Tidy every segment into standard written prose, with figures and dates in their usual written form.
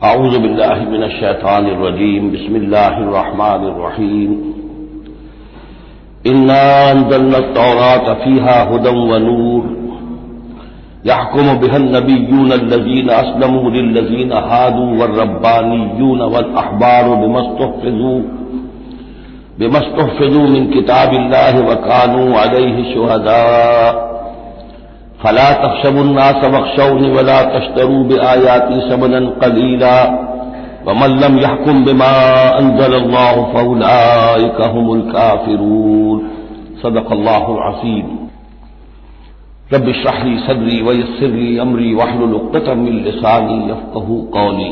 اعوذ باللہ من الشیطان الرجیم بسم اللہ الرحمن الرحیم انا انزلنا التوراة فیہا ھدی ونور یحکم بها النبیون الذین اسلموا للذین ھادوا والربانیون والاحبار بما استحفظوا من کتاب اللہ وکانوا علیہ شہداء فلا تخشوا الناس واخشوني ولا تشتروا بآياتي ثمنا قليلا ومن لم يحكم بما أنزل الله فأولئك هم الكافرون صدق الله العظيم رب اشرح لي صدري ويسر لي أمري واحلل عقدة من لساني يفقهوا قولي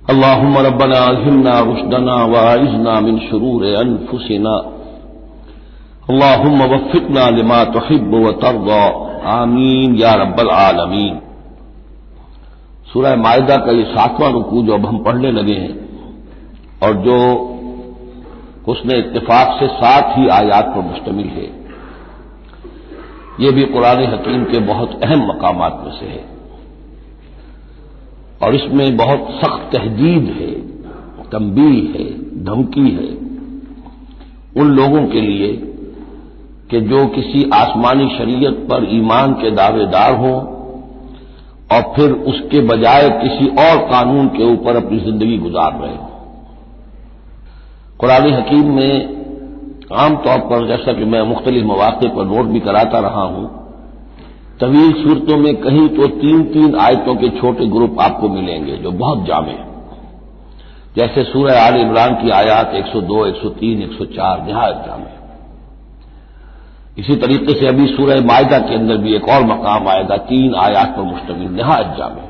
اللهم ربنا ألهمنا رشدنا وأعذنا من شرور أنفسنا اللهم وفقنا لما تحب وترضى آمین یا رب العالمین۔ سورہ مائدہ کا یہ 7واں رکوع جو اب ہم پڑھنے لگے ہیں اور جو حسن اتفاق سے 7 ہی آیات پر مشتمل ہے، یہ بھی قرآن حکیم کے بہت اہم مقامات میں سے ہے اور اس میں بہت سخت تہدید ہے، تنبیہ ہے، دھمکی ہے ان لوگوں کے لیے کہ جو کسی آسمانی شریعت پر ایمان کے دعوے دار ہوں اور پھر اس کے بجائے کسی اور قانون کے اوپر اپنی زندگی گزار رہے ہوں۔ قرآن حکیم میں عام طور پر، جیسا کہ میں مختلف مواقع پر نوٹ بھی کراتا رہا ہوں، طویل صورتوں میں کہیں تو 3 آیتوں کے چھوٹے گروپ آپ کو ملیں گے جو بہت جامع ہیں، جیسے سورہ آل عمران کی آیات 102، 103، 104 نہایت جامع۔ اسی طریقے سے ابھی سورہ مائدہ کے اندر بھی ایک اور مقام آئے گا 3 آیات پر مشتمل نہایت جامع۔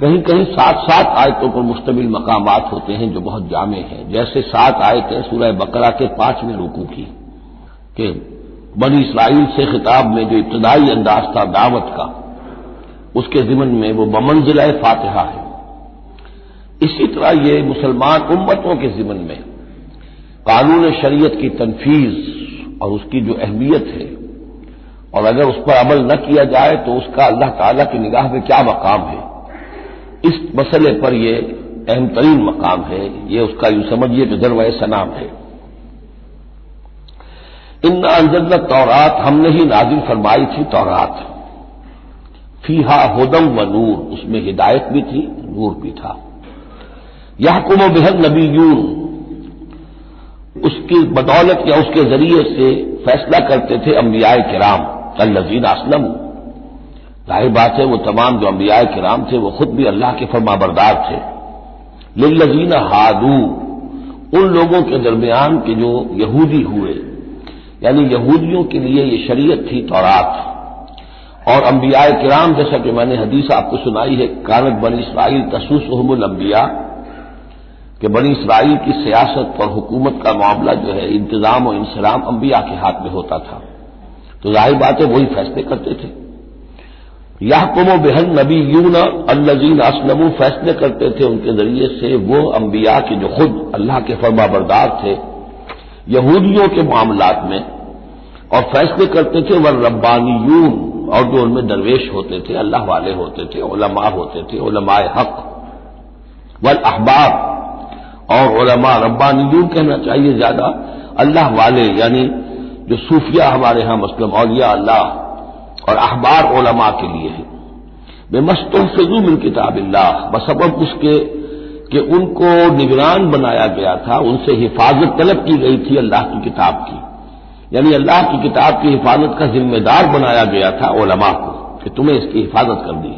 کہیں کہیں 7 آیتوں پر مشتمل مقامات ہوتے ہیں جو بہت جامع ہیں، جیسے 7 آیتیں سورہ بقرہ کے 5ویں رکوع کی کہ بنی اسرائیل سے خطاب میں جو ابتدائی انداز تھا دعوت کا، اس کے ضمن میں وہ بمنزلہ فاتحہ ہے۔ اسی طرح یہ مسلمان امتوں کے ضمن میں قانون شریعت کی تنفیذ اور اس کی جو اہمیت ہے، اور اگر اس پر عمل نہ کیا جائے تو اس کا اللہ تعالیٰ کی نگاہ میں کیا مقام ہے، اس مسئلے پر یہ اہم ترین مقام ہے، یہ اس کا یوں سمجھیے کہ ذروہ سنام ہے۔ انا انزلنا التوراۃ، ہم نے ہی نازل فرمائی تھی تورات، فیہا ھدی ونور، اس میں ہدایت بھی تھی، نور بھی تھا۔ یحکم بها النبیون، اس کی بدولت یا اس کے ذریعے سے فیصلہ کرتے تھے انبیاء کرام، الذین اسلموا، ظاہر بات ہے وہ تمام جو انبیاء کرام تھے وہ خود بھی اللہ کے فرمانبردار تھے، للذین ھادوا، ان لوگوں کے درمیان کے جو یہودی ہوئے، یعنی یہودیوں کے لیے یہ شریعت تھی تورات، اور انبیاء کرام جیسا کہ میں نے حدیث آپ کو سنائی ہے، کانت بنی اسرائیل تسوسهم الانبیاء، کہ بنی اسرائیل کی سیاست اور حکومت کا معاملہ جو ہے، انتظام و انصرام انبیاء کے ہاتھ میں ہوتا تھا، تو ظاہر بات ہے وہی فیصلے کرتے تھے۔ یحکم بها النبیون الذین اسلموا، فیصلے کرتے تھے ان کے ذریعے سے وہ انبیاء کے جو خود اللہ کے فرمانبردار تھے یہودیوں کے معاملات میں، اور فیصلے کرتے تھے والربانیون، اور جو ان میں درویش ہوتے تھے، اللہ والے ہوتے تھے، علماء ہوتے تھے، علماء حق، والاحبار، اور علماء، ربانیون کہنا چاہیے زیادہ، اللہ والے یعنی جو صوفیہ ہمارے ہاں مثلا اولیاء اللہ، اور احبار علماء کے لیے ہے، بما استحفظوا من کتاب اللہ، بسبب اس کے کہ ان کو نگران بنایا گیا تھا، ان سے حفاظت طلب کی گئی تھی اللہ کی کتاب کی، یعنی اللہ کی کتاب کی حفاظت کا ذمہ دار بنایا گیا تھا علماء کو کہ تمہیں اس کی حفاظت کر دی،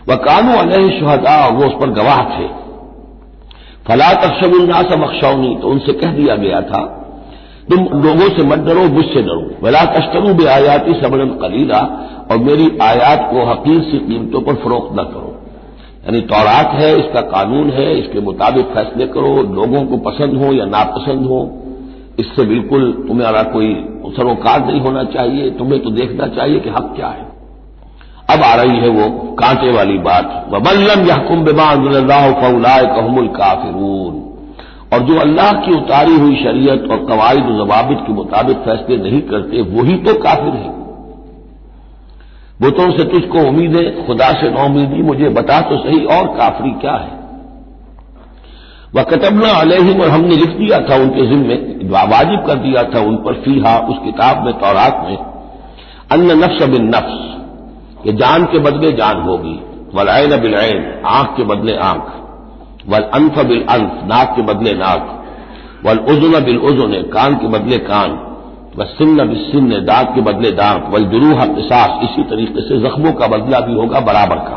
وکانوا علیہ شہداء، وہ اس پر گواہ تھے، فلا تخشوا الناس واخشونی، تو ان سے کہہ دیا گیا تھا تم لوگوں سے مت ڈرو، مجھ سے ڈرو، ولا تشتروا بآیاتی ثمنا قلیلا، اور میری آیات کو حقیر سی قیمتوں پر فروخت نہ کرو، یعنی تورات ہے، اس کا قانون ہے، اس کے مطابق فیصلے کرو، لوگوں کو پسند ہو یا ناپسند ہو، اس سے بالکل تمہارا کوئی سروکار نہیں ہونا چاہیے، تمہیں تو دیکھنا چاہیے کہ حق کیا ہے۔ اب آ رہی ہے وہ کانٹے والی بات، وَمَن لَّمْ يَحْكُم بِمَا أَنزَلَ اللَّهُ فَأُولَٰئِكَ هُمُ الْكَافِرُونَ، اور جو اللہ کی اتاری ہوئی شریعت اور قواعد و ضوابط کے مطابق فیصلے نہیں کرتے وہی تو کافر ہیں۔ بتوں سے تجھ کو امید ہے، خدا سے نو امیدی، مجھے بتا تو صحیح اور کافری کیا ہے؟ وَكَتَبْنَا عَلَيْهِمْ، اور ہم نے لکھ دیا تھا ان کے ذمے، واجب کر دیا تھا ان پر، فیہا اس کتاب میں، تورات میں، ان نفس بالنفس، کہ جان کے بدلے جان ہوگی، والعین بالعین، آنکھ کے بدلے آنکھ، والانف بالانف، ناک کے بدلے ناک، والاذن بالاذن، کان کے بدلے کان، والسن بالسن، دانت کے بدلے دانت، والجروح قصاص، اسی طریقے سے زخموں کا بدلہ بھی ہوگا برابر کا۔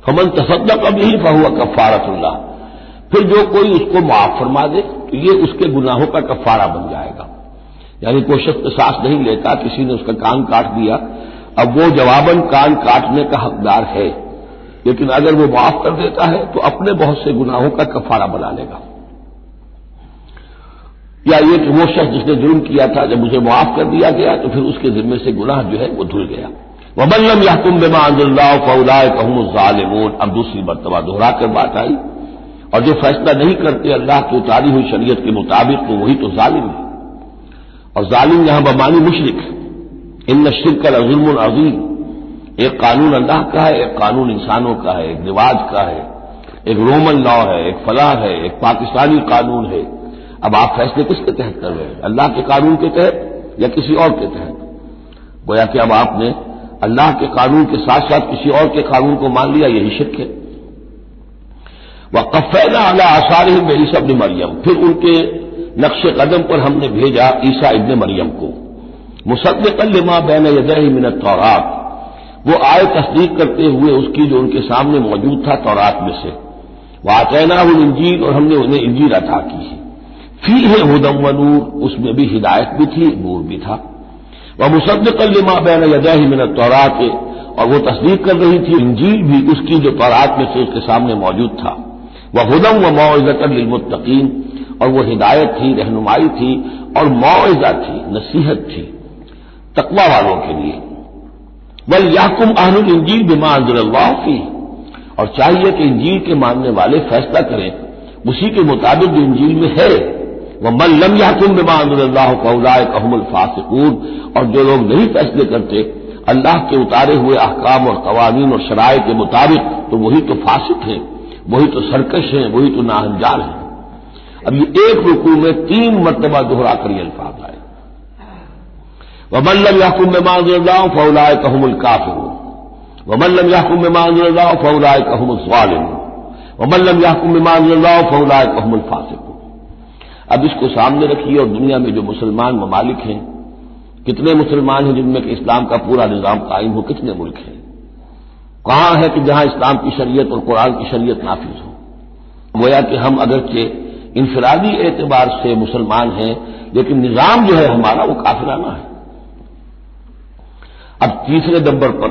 فمن تصدق به فهو کفارۃ اللہ، پھر جو کوئی اس کو معاف فرما دے تو یہ اس کے گناہوں کا کفارہ بن جائے گا۔ یعنی کوئی شخص قصاص نہیں لیتا، کسی نے اس کا کان کاٹ دیا، اب وہ جواباً کان کاٹنے کا حقدار ہے، لیکن اگر وہ معاف کر دیتا ہے تو اپنے بہت سے گناہوں کا کفارہ بنا لے گا۔ یا یہ کہ وہ شخص جس نے جرم کیا تھا، جب اسے معاف کر دیا گیا تو پھر اس کے ذمے سے گناہ جو ہے وہ دھل گیا۔ وَمَن لَّمْ يَحْكُم بِمَا أَنزَلَ اللَّهُ فَأُولَٰئِكَ هُمُ الظَّالِمُونَ، اب دوسری مرتبہ دوہرا کر بات آئی، اور جو فیصلہ نہیں کرتے اللہ کی اتاری ہوئی شریعت کے مطابق تو وہی تو ظالم ہے، اور ظالم یہاں بمعنی مشرک ہے۔ ان الشرک لظلم عظیم، ایک قانون اللہ کا ہے، ایک قانون انسانوں کا ہے، ایک رواج کا ہے، ایک رومن لا ہے، ایک فلاح ہے، ایک پاکستانی قانون ہے۔ اب آپ فیصلے کس کے تحت کر رہے ہیں؟ اللہ کے قانون کے تحت یا کسی اور کے تحت؟ گویا کہ اب آپ نے اللہ کے قانون کے ساتھ ساتھ کسی اور کے قانون کو مان لیا، یہی شرک ہے۔ وَقَفَّيْنَا عَلَىٰ آثَارِهِم بِعِیسیٰ ابن مریم، پھر ان کے نقش قدم پر ہم نے بھیجا عیسیٰ ابن مریم کو، مصدقا لما بین یدیہ من التوراۃ، وہ آئے تصدیق کرتے ہوئے اس کی جو ان کے سامنے موجود تھا تورات میں سے، وآتیناہ الانجیل، اور ہم نے انہیں انجیل عطا کی ہے، فیہ ھدی ونور، اس میں بھی ہدایت بھی تھی، نور بھی تھا، ومصدقا لما بین یدیہ من التوراۃ، اور وہ تصدیق کر رہی تھی انجیل بھی اس کی جو تورات میں سے اس کے سامنے موجود تھا، وہدی وموعظۃ للمتقین، اور وہ ہدایت تھی، رہنمائی تھی، اور موعظہ تھی، نصیحت تھی تقوی والوں کے لیے۔ وَلْيَحْكُمْ أَهْلُ الْإِنجِيلِ بِمَا أَنزَلَ اللَّهُ فِيهِ، اور چاہیے کہ انجیل کے ماننے والے فیصلہ کریں اسی کے مطابق جو انجیل میں ہے۔ وَمَن لَّمْ يَحْكُم بِمَا أَنزَلَ اللَّهُ فَأُولَٰئِكَ هُمُ الْفَاسِقُونَ، اور جو لوگ نہیں فیصلے کرتے اللہ کے اتارے ہوئے احکام اور قوانین اور شرائع کے مطابق تو وہی تو فاسق ہیں، وہی تو سرکش ہیں، وہی تو ناہنجار ہیں۔ اب یہ ایک رکوع میں 3 مرتبہ دہرا کر یہ الفاظ آئے، وَمَن لَّمْ يَحْكُم بِمَا أَنزَلَ اللَّهُ فَأُولَٰئِكَ هُمُ الْكَافِرُونَ وَمَن لَّمْ يَحْكُم بِمَا أَنزَلَ اللَّهُ فَأُولَٰئِكَ هُمُ الظَّالِمُونَ وَمَن لَّمْ يَحْكُم بِمَا أَنزَلَ اللَّهُ فَأُولَٰئِكَ هُمُ الْفَاسِقُونَ۔ اب اس کو سامنے رکھیے، اور دنیا میں جو مسلمان ممالک ہیں، کتنے مسلمان ہیں جن میں کہ اسلام کا پورا نظام قائم ہو؟ کتنے ملک ہیں؟ کہاں ہے کہ جہاں اسلام کی شریعت اور قرآن کی شریعت نافذ ہو؟ گویا کہ ہم اگرچہ انفرادی اعتبار سے مسلمان ہیں، لیکن نظام جو ہے ہمارا وہ کافرانہ ہے۔ اب تیسرے نمبر پر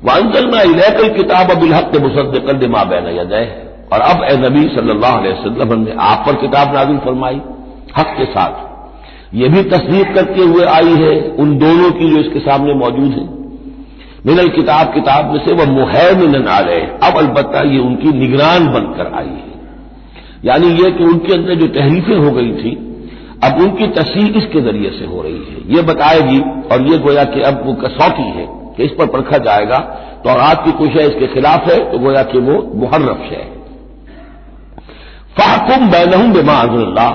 وَأَنزَلْنَا إِلَيْكَ الْكِتَابَ بِالْحَقِّ مُصَدِّقًا لِمَا بَيْنَ يَدَيْهِ، اور اب اے نبی صلی اللہ علیہ وسلم ہم نے آپ پر کتاب نازل فرمائی حق کے ساتھ، یہ بھی تصدیق کرتے ہوئے آئی ہے ان دونوں کی جو اس کے سامنے موجود ہیں، من الکتاب، کتاب میں سے، وَمُهَيْمِنًا عَلَيْهِ، اب البتہ یہ ان کی نگران بن کر آئی ہے، یعنی یہ کہ ان کے اندر جو تحریفیں ہو گئی تھی اب ان کی تصحیح اس کے ذریعے سے ہو رہی ہے، یہ بتائے گی، اور یہ گویا کہ اب وہ کسوٹی ہے کہ اس پر پرکھا جائے گا، تورات کی کوئی شے اس کے خلاف ہے تو گویا کہ وہ محرف شے ہے۔ فَاحْكُم بَيْنَهُم بِمَا أَنزَلَ اللَّهُ،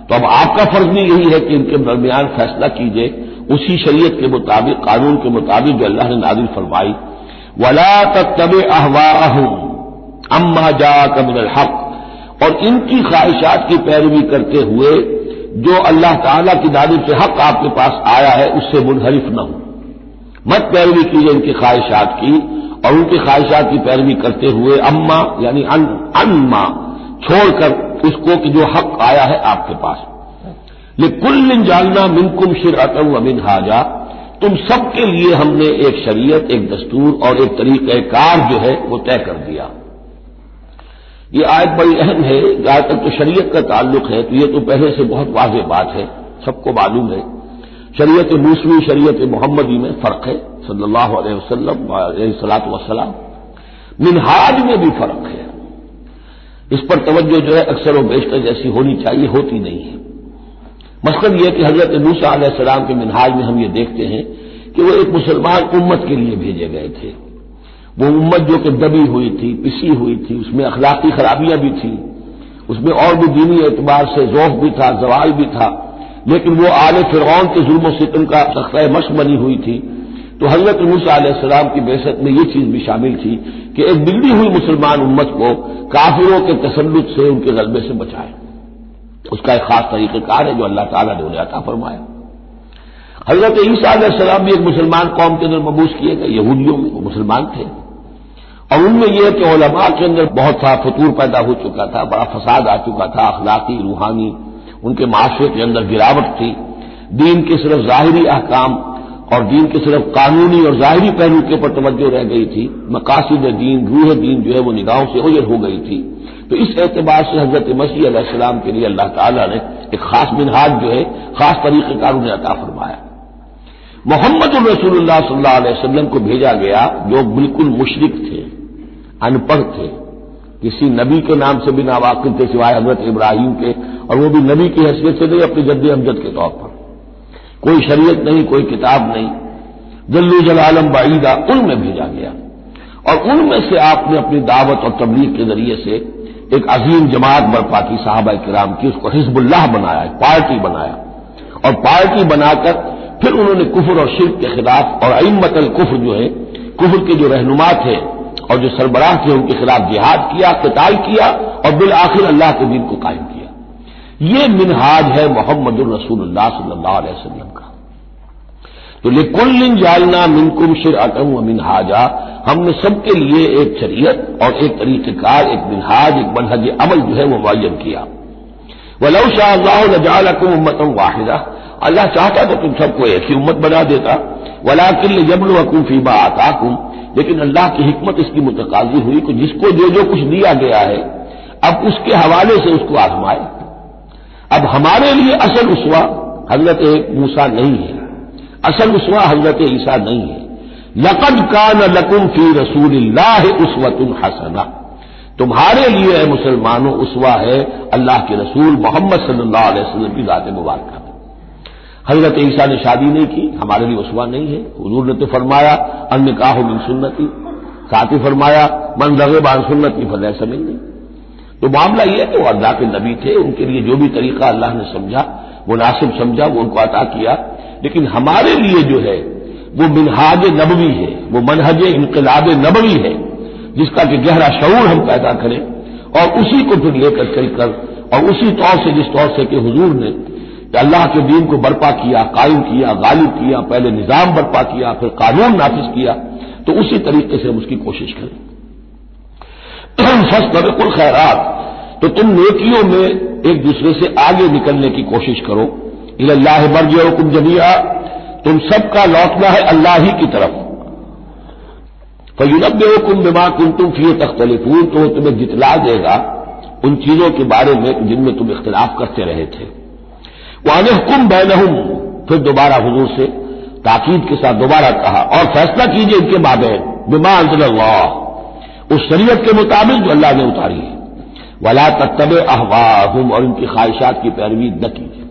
تو اب آپ کا فرض بھی یہی ہے کہ ان کے درمیان فیصلہ کیجئے اسی شریعت کے مطابق، قانون کے مطابق جو اللہ نے نازل فرمائی۔ وَلَا تَتَّبِعْ أَهْوَاءَهُمْ عَمَّا جَاءَكَ مِنَ الْحَقِّ، اور ان کی خواہشات کی پیروی کرتے ہوئے جو اللہ تعالیٰ کی جانب سے حق آپ کے پاس آیا ہے اس سے منحرف نہ ہو، مت پیروی کیجیے ان کی خواہشات کی، اور ان کی خواہشات کی پیروی کرتے ہوئے اما یعنی انما چھوڑ کر اس کو کہ جو حق آیا ہے آپ کے پاس۔ لِكُلٍّ جَعَلْنَا مِنكُمْ شِرْعَةً وَمِنْهَاجًا، تم سب کے لیے ہم نے ایک شریعت، ایک دستور اور ایک طریقہ کار جو ہے وہ طے کر دیا۔ یہ آیت بڑی اہم ہے، جہاں تک تو شریعت کا تعلق ہے تو یہ تو پہلے سے بہت واضح بات ہے، سب کو معلوم ہے۔ شریعت موسوی، شریعت محمدی میں فرق ہے، صلی اللہ علیہ وسلم علیہ الصلوۃ والسلام۔ منہاج میں بھی فرق ہے، اس پر توجہ جو ہے اکثر و بیشتر جیسی ہونی چاہیے ہوتی نہیں ہے۔ مثلاً یہ کہ حضرت موسیٰ علیہ السلام کے منہاج میں ہم یہ دیکھتے ہیں کہ وہ ایک مسلمان امت کے لیے بھیجے گئے تھے. وہ امت جو کہ دبی ہوئی تھی، پسی ہوئی تھی، اس میں اخلاقی خرابیاں بھی تھیں، اس میں اور بھی دینی اعتبار سے ذوف بھی تھا، زوال بھی تھا، لیکن وہ آل فرعون کے ظلم و ستم کا تختہ مشق بنی ہوئی تھی. تو حضرت موسیٰ علیہ السلام کی بعثت میں یہ چیز بھی شامل تھی کہ ایک بگڑی ہوئی مسلمان امت کو کافروں کے تسلط سے، ان کے غلبے سے بچائے. اس کا ایک خاص طریقہ کار ہے جو اللہ تعالیٰ نے انہیں عطا فرمایا. حضرت عیسیٰ علیہ السلام بھی ایک مسلمان قوم کے اندر مبعوث کیے گئے، یہودیوں میں، وہ مسلمان تھے، اور ان میں یہ کہ علماء کے اندر بہت سا فتور پیدا ہو چکا تھا، بڑا فساد آ چکا تھا، اخلاقی، روحانی، ان کے معاشرے کے اندر گراوٹ تھی. دین کے صرف ظاہری احکام اور دین کے صرف قانونی اور ظاہری پہلو کے اوپر توجہ رہ گئی تھی، مقاصد دین، روح دین جو ہے وہ نگاہوں سے اوجھل ہو گئی تھی. تو اس اعتبار سے حضرت مسیح علیہ السلام کے لیے اللہ تعالیٰ نے ایک خاص منہاج جو ہے، خاص طریقہ کار انہیں عطا فرمایا. محمد الرسول اللہ صلی اللہ علیہ وسلم کو بھیجا گیا جو بالکل مشرک تھے، ان پڑھ تھے، کسی نبی کے نام سے بھی ناواقف تھے سوائے حضرت ابراہیم کے، اور وہ بھی نبی کی حیثیت سے نہیں، اپنی جد امجد کے طور پر. کوئی شریعت نہیں، کوئی کتاب نہیں، جلو جلالم بعیدہ، ان میں بھیجا گیا. اور ان میں سے آپ نے اپنی دعوت اور تبلیغ کے ذریعے سے ایک عظیم جماعت برپا کی صحابہ کرام کی، اس کو حزب اللہ بنایا، پارٹی بنایا، اور پارٹی بنا کر پھر انہوں نے کفر اور شرک کے خلاف، اور ائمۃ الکفر جو ہے، کفر کے جو رہنما تھے اور جو سربراہ تھے، ان کے خلاف جہاد کیا، قتال کیا، اور بالآخر اللہ کے دین کو قائم کیا. یہ منہاج ہے محمد الرسول اللہ صلی اللہ علیہ وسلم کا. تو لِكُلٍّ جَعَلْنَا مِنْكُمْ شِرْعَةً وَمِنْهَاجًا، ہم نے سب کے لیے ایک شریعت اور ایک طریقہ کار، ایک منہاج، ایک منہج عمل جو ہے وہ معین کیا. وَلَوْ شَاءَ اللَّهُ لَجَعَلَكُمْ أُمَّةً وَاحِدَةً، اللہ چاہتا تو تم سب کو ایک ہی امت بنا دیتا. وَلَٰكِن لِيَبْلُوَكُمْ فِيمَا آتَاكُمْ، لیکن اللہ کی حکمت اس کی متقاضی ہوئی کہ جس کو جو کچھ دیا گیا ہے اب اس کے حوالے سے اس کو آزمائے. اب ہمارے لیے اصل اسوہ حضرت موسیٰ نہیں ہے، اصل اسوہ حضرت عیسیٰ نہیں ہے. لَقَدْ كَانَ لَكُمْ فِي رَسُولِ اللَّهِ أُسْوَةٌ حَسَنَةٌ، تمہارے لیے اے مسلمانوں اسوہ ہے اللہ کے رسول محمد صلی اللہ علیہ وسلم کی ذات مبارکہ. حضرت عیسیٰ نے شادی نہیں کی، ہمارے لیے اسوہ نہیں ہے. حضور نے تو فرمایا النکاح من سنتی، ساتھ ہی فرمایا من رغب عن سنتی فلیس منی. تو معاملہ یہ ہے کہ وہ اللہ کے نبی تھے، ان کے لیے جو بھی طریقہ اللہ نے سمجھا، مناسب سمجھا، وہ ان کو عطا کیا. لیکن ہمارے لیے جو ہے وہ منہاج نبوی ہے، وہ منہج انقلاب نبوی ہے، جس کا کہ گہرا شعور ہم پیدا کریں اور اسی کو پھر لے کر چل کر، اور اسی طور سے جس طور سے کہ حضور نے کہ اللہ کے دین کو برپا کیا، قائم کیا، غالب کیا، پہلے نظام برپا کیا، پھر قانون نافذ کیا، تو اسی طریقے سے ہم اس کی کوشش کریں. فاستبقوا الخیرات، تو تم نیکیوں میں ایک دوسرے سے آگے نکلنے کی کوشش کرو. الی اللہ مرجعکم جمیعا، تم سب کا لوٹنا ہے اللہ ہی کی طرف. فینبئکم بما کنتم فیہ تختلفون، تو وہ تمہیں جتلا دے گا ان چیزوں کے بارے میں جن میں تم اختلاف کرتے رہے تھے. وَأَنِحْكُمْ بَيْنَهُمْ، پھر دوبارہ حضور سے تاکید کے ساتھ دوبارہ کہا اور فیصلہ کیجئے ان کے مابین بما انزل اللہ، اس شریعت کے مطابق جو اللہ نے اتاری ہے. وَلَا تَتَّبِعْ أَهْوَاءَهُمْ، اور ان کی خواہشات کی پیروی نہ کیجیے.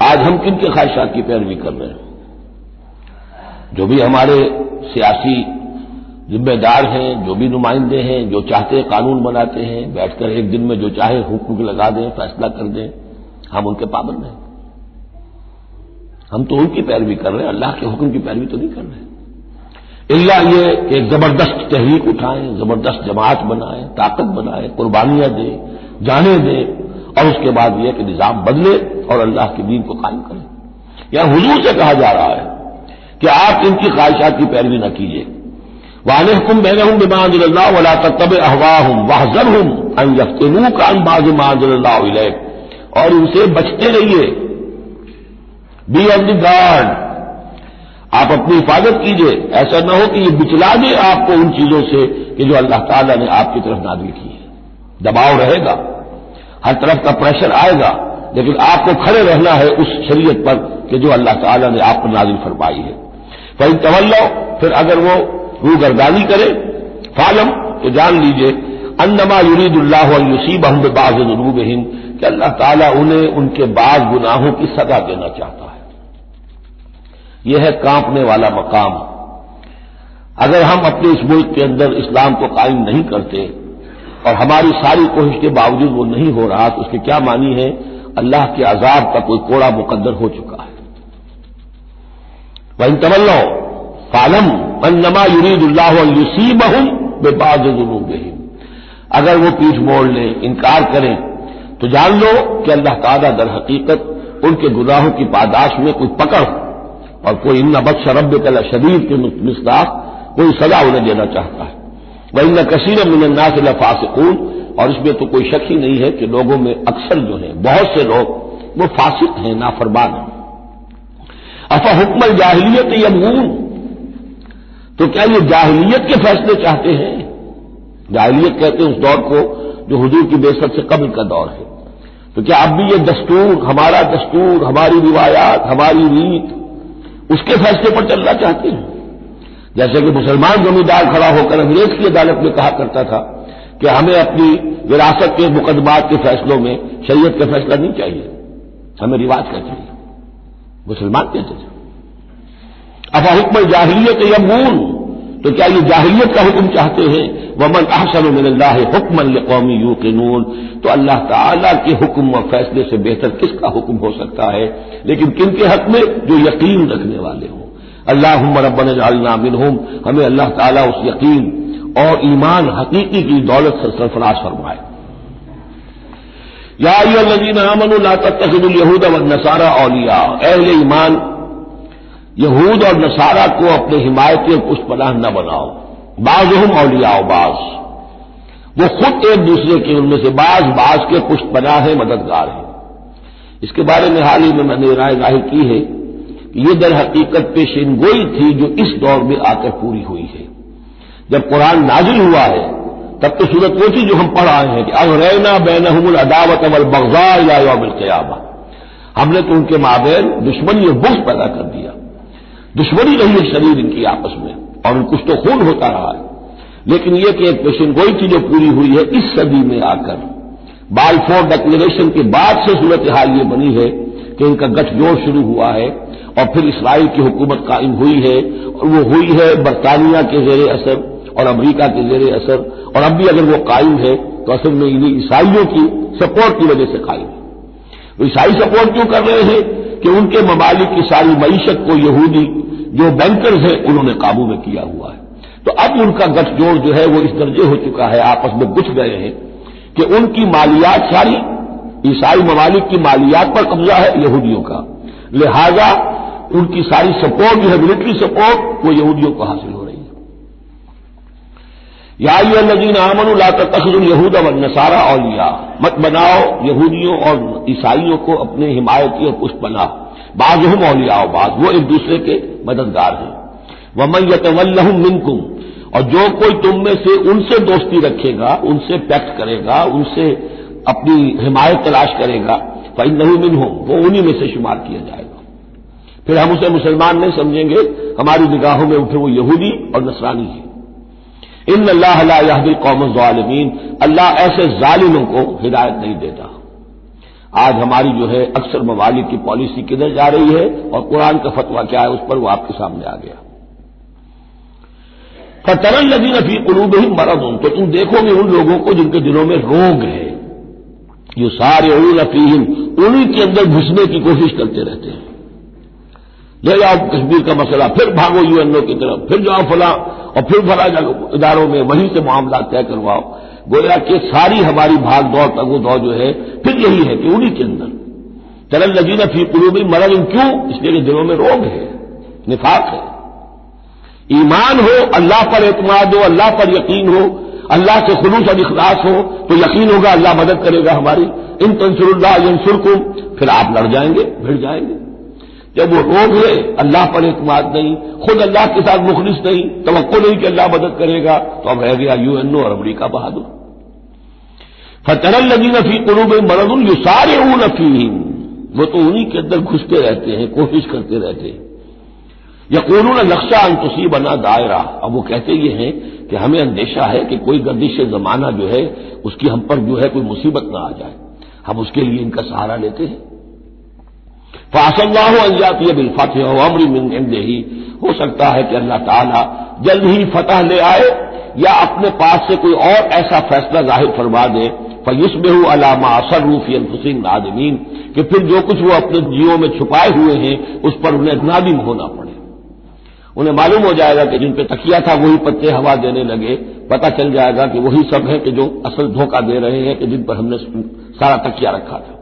آج ہم کن کے خواہشات کی پیروی کر رہے ہیں؟ جو بھی ہمارے سیاسی ذمہ دار ہیں، جو بھی نمائندے ہیں، جو چاہتے ہیں قانون بناتے ہیں، بیٹھ کر ایک دن میں جو چاہے حکم لگا دیں، فیصلہ کر دیں، ہم ان کے پابند ہیں. ہم تو ان کی پیروی کر رہے ہیں، اللہ کے حکم کی پیروی تو نہیں کر رہے. اللہ یہ کہ ایک زبردست تحریک اٹھائیں، زبردست جماعت بنائیں، طاقت بنائیں، قربانیاں دیں، جانیں دیں، اور اس کے بعد یہ کہ نظام بدلے اور اللہ کے دین کو قائم کریں. یہاں حضور سے کہا جا رہا ہے کہ آپ ان کی خواہشات کی پیروی نہ کیجیے. وَأَنِحْكُمْ بَيْنَهُمْ بِمَا أَنزَلَ اللَّهُ وَلَا تَتَّبِعْ أَهْوَاءَهُمْ وَاحْذَرْهُمْ أَن يَفْتِنُوكَ عَن بَعْضِ مَا أَنزَلَ اللَّهُ إِلَيْكَ، اور ان سے بچتے رہیے. بی آن دی گارڈ، آپ اپنی حفاظت کیجیے، ایسا نہ ہو کہ یہ بچلا دے آپ کو ان چیزوں سے کہ جو اللہ تعالیٰ نے آپ کی طرف نازل کی ہے. دباؤ رہے گا، ہر طرف کا پریشر آئے گا، لیکن آپ کو کھڑے رہنا ہے اس شریعت پر کہ جو اللہ تعالیٰ نے آپ پر نازل فرمائی ہے. فَإِن تَوَلَّوْا، پھر اگر وہ روگردانی کرے، فَاعْلَمْ، تو جان لیجئے، أَنَّمَا يُرِيدُ اللَّهُ أَن يُصِيبَهُم بِبَعْضِ ذُنُوبِهِمْ، کہ اللہ تعالیٰ انہیں ان کے بعض گناہوں کی سزا دینا چاہتا ہے. یہ ہے کانپنے والا مقام۔ اگر ہم اپنے اس ملک کے اندر اسلام کو قائم نہیں کرتے اور ہماری ساری کوشش کے باوجود وہ نہیں ہو رہا تو اس کے کیا معنی ہے؟ اللہ کے عذاب کا کوئی کوڑا مقدر ہو چکا ہے۔ وَإِن تَوَلَّوْا فَاعْلَمُوا أَنَّمَا يُرِيدُ اللَّهُ أَن يُصِيبَهُم بِبَعْضِ ذُنُوبِهِمْ۔ اگر وہ پیٹھ موڑ لیں، انکار کریں، تو جان لو کہ اللہ تعالیٰ در حقیقت ان کے گناہوں کی پاداش میں کوئی پکڑ اور کوئی ان بطش ربک لشدید کے مصداق کوئی سزا انہیں دینا چاہتا ہے۔ وَإِنَّ كَثِيرًا مِّنَ النَّاسِ لَفَاسِقُونَ، اور اس میں تو کوئی شک ہی نہیں ہے کہ لوگوں میں اکثر جو ہیں، بہت سے لوگ وہ فاسق ہیں، نافرمان ہیں۔ افحکم الجاہلیت یبغون، تو کیا یہ جاہلیت کے فیصلے چاہتے ہیں؟ جاہلیت کہتے ہیں اس دور کو جو حضور کی بعثت سے قبل کا دور ہے۔ تو کیا اب بھی یہ دستور، ہمارا دستور، ہماری روایات، ہماری ریت، اس کے فیصلے پر چلنا چاہتے ہیں؟ جیسے کہ مسلمان زمیندار کھڑا ہو کر انگریز کی عدالت میں کہا کرتا تھا کہ ہمیں اپنی وراثت کے مقدمات کے فیصلوں میں شریعت کا فیصلہ نہیں چاہیے، ہمیں رواج کا چاہیے، مسلمان کہتے تھے۔ افحکم الجاہلیت یبغون، تو کیا یہ جاہلیت کا حکم چاہتے ہیں؟ ومن احسن من اللہ حکما لقوم یوقنون، تو اللہ تعالیٰ کے حکم و فیصلے سے بہتر کس کا حکم ہو سکتا ہے؟ لیکن کن کے حق میں؟ جو یقین رکھنے والے ہوں۔ اللہم ربنا اجعلنا منہم، ہمیں اللہ تعالیٰ اس یقین اور ایمان حقیقی کی دولت سے سرفراز فرمائے۔ یا ایھا الذین آمنوا لا تتخذوا اليہود والنصارى اولیاء، اہل ایمان یہود اور نصارہ کو اپنے حمایتی اور پشت پناہ نہ بناؤ۔ بعضهم اولیاء بعض، وہ خود ایک دوسرے کے، ان میں سے بعض کے پشت پناہ ہیں، مددگار ہیں۔ اس کے بارے میں حال ہی میں نے رائے ظاہر کی ہے کہ یہ در حقیقت پیشین گوئی تھی جو اس دور میں آ کر پوری ہوئی ہے۔ جب قرآن نازل ہوا ہے تب تو صورت وہ تھی جو ہم پڑھ آئے ہیں کہ اغرینا بینہم العداوۃ والبغضاء الی یوم القیامہ، ہم نے تو ان کے مابین دشمنی اور بغض پیدا کر دیا، دشمنی رہی ہے شدید ان کی آپس میں، اور ان کچھ تو خون ہوتا رہا ہے۔ لیکن یہ کہ ایک پیشین گوئی تھی جو پوری ہوئی ہے اس صدی میں آ کر، بالفور ڈکلیریشن کے بعد سے صورتحال یہ بنی ہے کہ ان کا گٹھ جوڑ شروع ہوا ہے، اور پھر اسرائیل کی حکومت قائم ہوئی ہے، اور وہ ہوئی ہے برطانیہ کے زیر اثر اور امریکہ کے زیر اثر، اور اب بھی اگر وہ قائم ہے تو اصل میں انہیں عیسائیوں کی سپورٹ کی وجہ سے قائم ہے۔ وہ عیسائی سپورٹ کیوں کر رہے ہیں؟ کہ ان کے ممالک کی ساری معیشت کو یہودی جو بینکرز ہیں انہوں نے قابو میں کیا ہوا ہے۔ تو اب ان کا گٹھ جوڑ جو ہے وہ اس درجے ہو چکا ہے، آپس میں گچھ گئے ہیں کہ ان کی مالیات ساری عیسائی ممالک کی مالیات پر قبضہ ہے یہودیوں کا، لہذا ان کی ساری سپورٹ جو ہے ملٹری سپورٹ وہ یہودیوں کو حاصل ہو رہی ہے۔ یا ایھا الذین آمنوا لا تتخذوا اليہود والنصارى اولیاء، مت بناؤ یہودیوں اور عیسائیوں کو اپنے حمایتی اور پشت پناہ، بعضهم اولیاء بعض، وہ ایک دوسرے کے مددگار ہیں۔ ومن یتولھم منکم، اور جو کوئی تم میں سے ان سے دوستی رکھے گا، ان سے پیکٹ کرے گا، ان سے اپنی حمایت تلاش کرے گا، فإنہ منہم، وہ انہی میں سے شمار کیا جائے گا۔ پھر ہم اسے مسلمان نہیں سمجھیں گے، ہماری نگاہوں میں پھر وہ یہودی اور نصرانی ہے۔ ان اللہ لا یہدی القوم الظالمین، اللہ ایسے ظالموں کو ہدایت نہیں دیتا۔ آج ہماری جو ہے اکثر ممالک کی پالیسی کدھر جا رہی ہے اور قرآن کا فتویٰ کیا ہے اس پر وہ آپ کے سامنے آ گیا۔ فَتَرَى الَّذِينَ فِي قُلُوبِهِم مَرَضٌ، تو تم دیکھو گے ان لوگوں کو جن کے دلوں میں روگ ہے، یُسَارِعُونَ فِیہم، انہی کے اندر گھسنے کی کوشش کرتے رہتے ہیں۔ لے جاؤ کشمیر کا مسئلہ، پھر بھاگو یو این او کی طرف، پھر جاؤ فلاں اور پھر فلاں اداروں میں وہیں سے معاملات طے کرواؤ۔ گویا کہ ساری ہماری بھاگ دوڑ تگ و دو جو ہے پھر یہی ہے کہ انہی کے اندر تَرَى الَّذِينَ فِي قُلُوبِهِم مَرَضٌ، کیوں؟ اس لیے کہ دلوں میں روگ ہے، نفاق ہے۔ ایمان ہو، اللہ پر اعتماد ہو، اللہ پر یقین ہو، اللہ سے خلوص اور اخلاص ہو تو یقین ہوگا اللہ مدد کرے گا ہماری۔ ان تنصروا اللہ ینصرکم، پھر آپ لڑ جائیں گے، بھڑ جائیں گے۔ جب وہ روگ ہے، اللہ پر اعتماد نہیں، خود اللہ کے ساتھ مخلص نہیں، توقع نہیں کہ اللہ مدد کرے گا، تو اب رہ گیا یو این او اور امریکہ بہادر۔ فَتَرَى الَّذِينَ فِي قُلُوبِهِم مَرَضٌ يُسَارِعُونَ فِیہم، وہ تو انہی کے اندر گھستے رہتے ہیں، کوشش کرتے رہتے ہیں۔ یقولون نخشى ان تصیبنا دائرہ، اب وہ کہتے یہ ہیں کہ ہمیں اندیشہ ہے کہ کوئی گردش زمانہ جو ہے اس کی ہم پر جو ہے کوئی مصیبت نہ آ جائے، ہم اس کے لیے ان کا سہارا لیتے ہیں۔ فعسى الله ان ياتي بالفتح وامر من عنده، ہو سکتا ہے کہ اللہ تعالیٰ جلد ہی فتح لے آئے یا اپنے پاس سے کوئی اور ایسا فیصلہ ظاہر فرما دے فیصبحوا علی ما اصروا فی انفسهم نادمین، کہ پھر جو کچھ وہ اپنے جیوں میں چھپائے ہوئے ہیں اس پر انہیں نادم ہونا پڑے۔ انہیں معلوم ہو جائے گا کہ جن پہ تکیہ تھا وہی پتے ہوا دینے لگے، پتہ چل جائے گا کہ وہی سب ہیں کہ جو اصل دھوکہ دے رہے ہیں کہ جن پر ہم نے سارا تکیہ رکھا تھا۔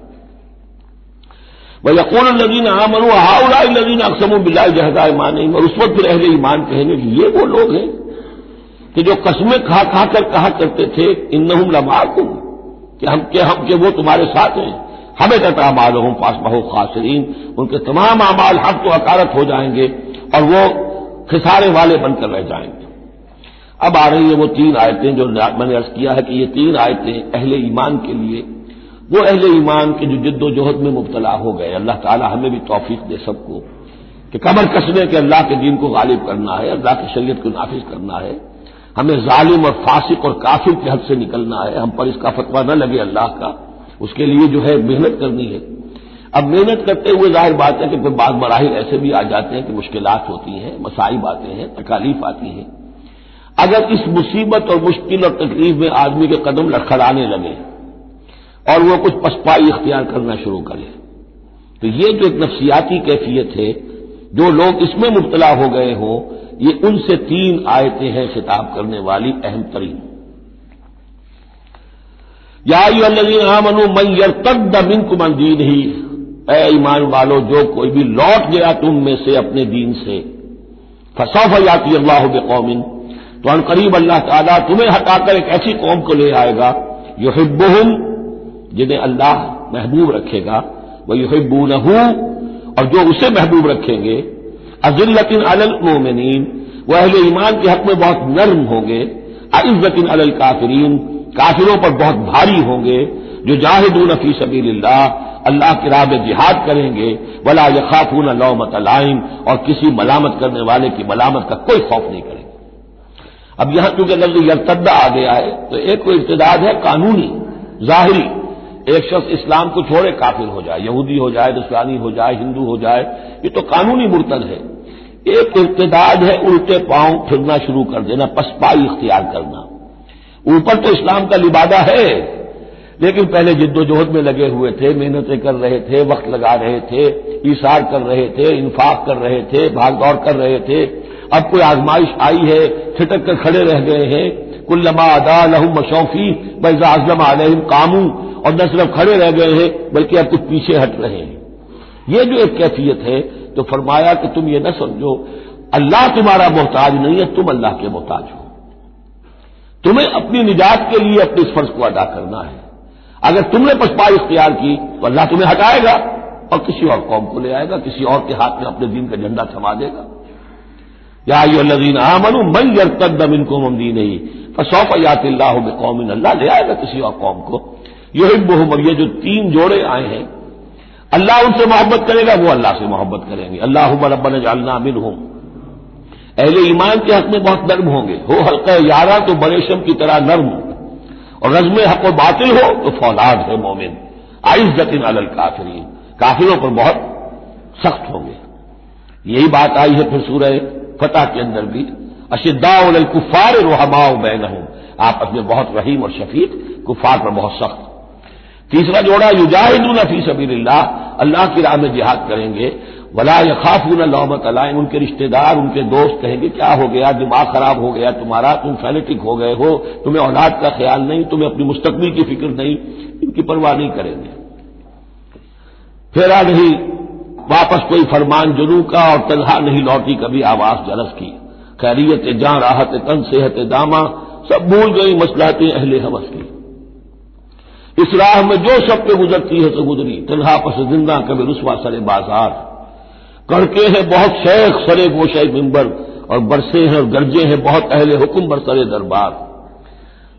وَيَقُولُ الَّذِينَ آمَنُوا هَؤُلَاءِ الَّذِينَ أَقْسَمُوا بِاللَّهِ جَهْدَ أَيْمَانِهِمْ، اور اس وقت پھر اہل ایمان کہیں گے کہ یہ وہ لوگ ہیں کہ جو قسمیں کھا کھا کر کہا کرتے تھے انہم لمعکم، کہ وہ تمہارے ساتھ ہیں، حبطت اعمالہم فاصبحوا خاسرین، ان کے تمام اعمال حق و حقارت ہو جائیں گے اور وہ خسارے والے بن کر رہ جائیں گے۔ اب آ رہی ہیں وہ تین آیتیں جو میں نے عرض کیا ہے کہ یہ تین آیتیں اہل ایمان کے لیے، وہ اہل ایمان کے جو جد و جہد میں مبتلا ہو گئے، اللہ تعالی ہمیں بھی توفیق دے سب کو کہ کمر کسنے کے اللہ کے دین کو غالب کرنا ہے، اللہ کی شریعت کو نافذ کرنا ہے، ہمیں ظالم اور فاسق اور کافر کے حد سے نکلنا ہے، ہم پر اس کا فتویٰ نہ لگے اللہ کا، اس کے لیے جو ہے محنت کرنی ہے۔ اب محنت کرتے ہوئے ظاہر بات ہے کہ پھر بعض مراحل ایسے بھی آ جاتے ہیں کہ مشکلات ہوتی ہیں، مصائب آتے ہیں، تکالیف آتی ہیں۔ اگر اس مصیبت اور مشکل اور تکلیف میں آدمی کے قدم لڑکھڑانے لگے اور وہ کچھ پسپائی اختیار کرنا شروع کرے تو یہ جو ایک نفسیاتی کیفیت ہے، جو لوگ اس میں مبتلا ہو گئے ہوں، یہ ان سے تین آیتیں ہیں خطاب کرنے والی اہم ترین۔ یا ایھا الذین آمنوا من یرتد منکم عن دینہ، اے ایمان والو جو کوئی بھی لوٹ گیا تم میں سے اپنے دین سے، فسوف یاتی اللہ بقوم، تو ان قریب اللہ تعالیٰ تمہیں ہٹا کر ایک ایسی قوم کو لے آئے گا یحبہم، جنہیں اللہ محبوب رکھے گا، ویحبونہ، اور جو اسے محبوب رکھیں گے، اذلۃ علی المؤمنین، وہ اہل ایمان کے حق میں بہت نرم ہوں گے، اعزۃ علی الکافرین، کافروں پر بہت بھاری ہوں گے، جو جاہدون فی سبیل اللہ، اللہ کی راہ میں جہاد کریں گے، ولا یخافون لومۃ لائم، اور کسی ملامت کرنے والے کی ملامت کا کوئی خوف نہیں کریں گے۔ اب یہاں چونکہ لفظ یرتد آ گیا ہے تو ایک کوئی ارتداد ہے قانونی ظاہری، ایک شخص اسلام کو چھوڑے کافر ہو جائے، یہودی ہو جائے، نصرانی ہو جائے، ہندو ہو جائے، یہ تو قانونی مرتد ہے۔ ایک ارتداد ہے الٹے پاؤں پھرنا شروع کر دینا، پسپائی اختیار کرنا۔ اوپر تو اسلام کا لبادہ ہے لیکن پہلے جد و جہد میں لگے ہوئے تھے، محنتیں کر رہے تھے، وقت لگا رہے تھے، ایثار کر رہے تھے، انفاق کر رہے تھے، بھاگ دوڑ کر رہے تھے، اب کوئی آزمائش آئی ہے چھٹک کر کھڑے رہ گئے ہیں، کلما ادا لہم مشوا فیہ واذا عزم علیہم قاموا، اور نہ صرف کھڑے رہ گئے ہیں بلکہ اب کچھ پیچھے ہٹ رہے ہیں۔ یہ جو ایک کیفیت ہے تو فرمایا کہ تم یہ نہ سمجھو اللہ تمہارا محتاج نہیں ہے، تم اللہ کے محتاج ہو، تمہیں اپنی نجات کے لیے اپنے اس فرض کو ادا کرنا ہے۔ اگر تم نے پسپائی اختیار کی تو اللہ تمہیں ہٹائے گا اور کسی اور قوم کو لے آئے گا، کسی اور کے ہاتھ میں اپنے دین کا جھنڈا تھما دے گا۔ یا ایھا الذین آمنوا من یرتد منکم عن دینہ فسوف یاتی اللہ بقوم، اللہ لے آئے گا کسی اور قوم کو یحبہم، اور یہ جو تین جوڑے آئے ہیں، اللہ ان سے محبت کرے گا، وہ اللہ سے محبت کریں گے۔ اللہم ربنا اجعلنا منہم، اہل ایمان کے حق میں بہت نرم ہوں گے، ہو حلقہ یارہ تو بریشم کی طرح نرم، اور رزم حق و باطل ہو تو فولاد ہے مومن، عزت علی الکافرین، کافروں پر بہت سخت ہوں گے۔ یہی بات آئی ہے پھر سورہ فتح کے اندر بھی، اشداء علی الکفار رحماء بینہم، آپس میں بہت رحیم اور شفیق، کفار پر بہت سخت۔ تیسرا جوڑا یجاہدون فی سبیل اللہ، اللہ کی راہ میں جہاد کریں گے، ولا یخافون لومۃ لائم، ان کے رشتہ دار، ان کے دوست کہیں گے کیا ہو گیا، دماغ خراب ہو گیا تمہارا، تم فینیٹک ہو گئے ہو، تمہیں اولاد کا خیال نہیں، تمہیں اپنی مستقبل کی فکر نہیں، ان کی پرواہ نہیں کریں گے۔ پھیرا نہیں واپس کوئی فرمان جنوں کا، اور تنہا نہیں لوٹی کبھی آواز جرس کی، خیریت جاں راحت تن صحت داماں، سب بھول گئی مصلحتیں اہل ہوس کی۔ اس راہ میں جو سب پہ گزرتی ہے تو گزری، تنہا پس زندہ کبھی رسوا سرے بازار، کڑکے ہیں بہت شیخ سرے گوشے ممبر، اور برسے ہیں اور گرجے ہیں بہت اہل حکم برسرے دربار۔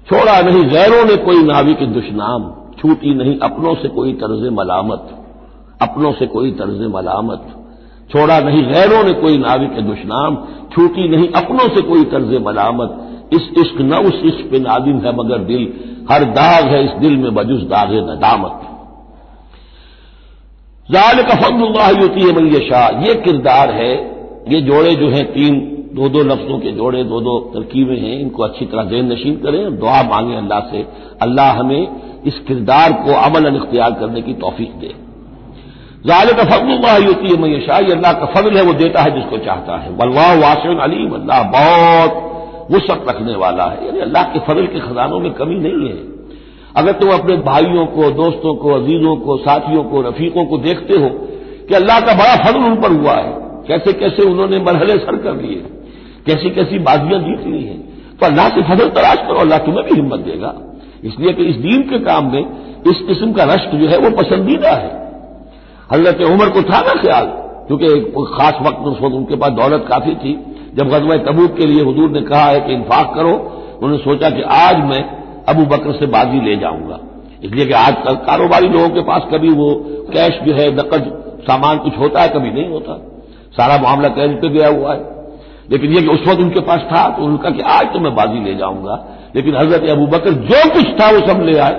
چھوڑا نہیں غیروں نے کوئی ناوی کے دشنام، چھوٹی نہیں اپنوں سے کوئی طرز ملامت، اپنوں سے کوئی طرز ملامت، چھوڑا نہیں غیروں نے کوئی ناوی کے دشنام، چھوٹی نہیں اپنوں سے کوئی طرز ملامت، اس عشق نہ اس عشق پہ نادم ہے مگر دل، ہر داغ ہے اس دل میں بجز داغ ندامت۔ ذالک فضل اللہ یؤتیہ من یشاء، یہ کردار ہے، یہ جوڑے جو ہیں تین دو دو لفظوں کے جوڑے، دو دو ترکیبیں ہیں، ان کو اچھی طرح ذہن نشین کریں اور دعا مانگیں اللہ سے، اللہ ہمیں اس کردار کو عملاً اختیار کرنے کی توفیق دے۔ ذالک فضل اللہ یؤتیہ من یشاء، یہ اللہ کا فضل ہے، وہ دیتا ہے جس کو چاہتا ہے۔ واللہ واسع علیم، اللہ بہت وسعت رکھنے والا ہے، یعنی اللہ کے فضل کے خزانوں میں کمی نہیں ہے۔ اگر تم اپنے بھائیوں کو، دوستوں کو، عزیزوں کو، ساتھیوں کو، رفیقوں کو دیکھتے ہو کہ اللہ کا بڑا فضل ان پر ہوا ہے، کیسے کیسے انہوں نے مرحلے سر کر لیے، کیسی کیسی بازیاں جیت لی ہیں، تو اللہ سے فضل تلاش کرو، اللہ تمہیں بھی ہمت دے گا، اس لیے کہ اس دین کے کام میں اس قسم کا رشک جو ہے وہ پسندیدہ ہے۔ حضرت عمر کو تھا نا خیال، کیونکہ ایک خاص وقت اس وقت ان کے پاس دولت کافی تھی، جب غزوہ تبوک کے لیے حضور نے کہا ہے کہ انفاق کرو، انہوں نے سوچا کہ آج میں ابو بکر سے بازی لے جاؤں گا، اس لیے کہ آج کل کاروباری لوگوں کے پاس کبھی وہ کیش جو ہے نقد سامان کچھ ہوتا ہے، کبھی نہیں ہوتا، سارا معاملہ کیش پہ گیا ہوا ہے، لیکن یہ کہ اس وقت ان کے پاس تھا تو انہوں نے کہا کہ آج تو میں بازی لے جاؤں گا، لیکن حضرت ابو بکر جو کچھ تھا وہ سب لے آئے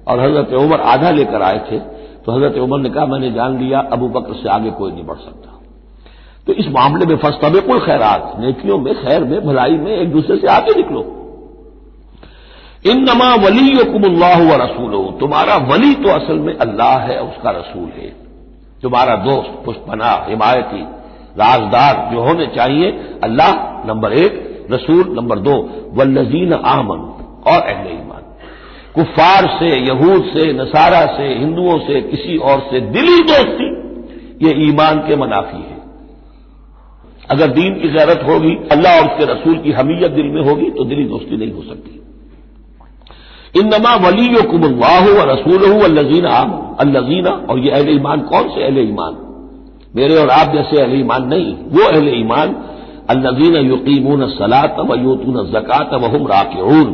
اور حضرت عمر آدھا لے کر آئے تھے، تو حضرت عمر نے کہا میں نے جان لیا ابو بکر سے آگے کوئی نہیں بڑھ سکتا۔ تو اس معاملے میں فاستبقوا الخیرات، نیکیوں میں، خیر میں، بھلائی میں ایک دوسرے سے آگے نکلو۔ انما ولیکم اللہ ورسولہ، تمہارا ولی تو اصل میں اللہ ہے اور اس کا رسول ہے، تمہارا دوست، پشت پناہ، حمایتی، رازدار جو ہونے چاہیے اللہ نمبر ایک، رسول نمبر دو، والذین آمنوا، اور اہل ایمان۔ کفار سے، یہود سے، نصارہ سے، ہندوؤں سے، کسی اور سے دلی دوستی یہ ایمان کے منافی ہے۔ اگر دین کی غیرت ہوگی، اللہ اور اس کے رسول کی حمیت دل میں ہوگی تو دلی دوستی نہیں ہو سکتی۔ انما ولیکم اللہ ورسولہ والذین آمنوا، الذین، اور یہ اہل ایمان کون سے اہل ایمان؟ میرے اور آپ جیسے اہل ایمان نہیں، وہ اہل ایمان الذین یقیمون الصلاۃ ویؤتون الزکاۃ وہم راکعون،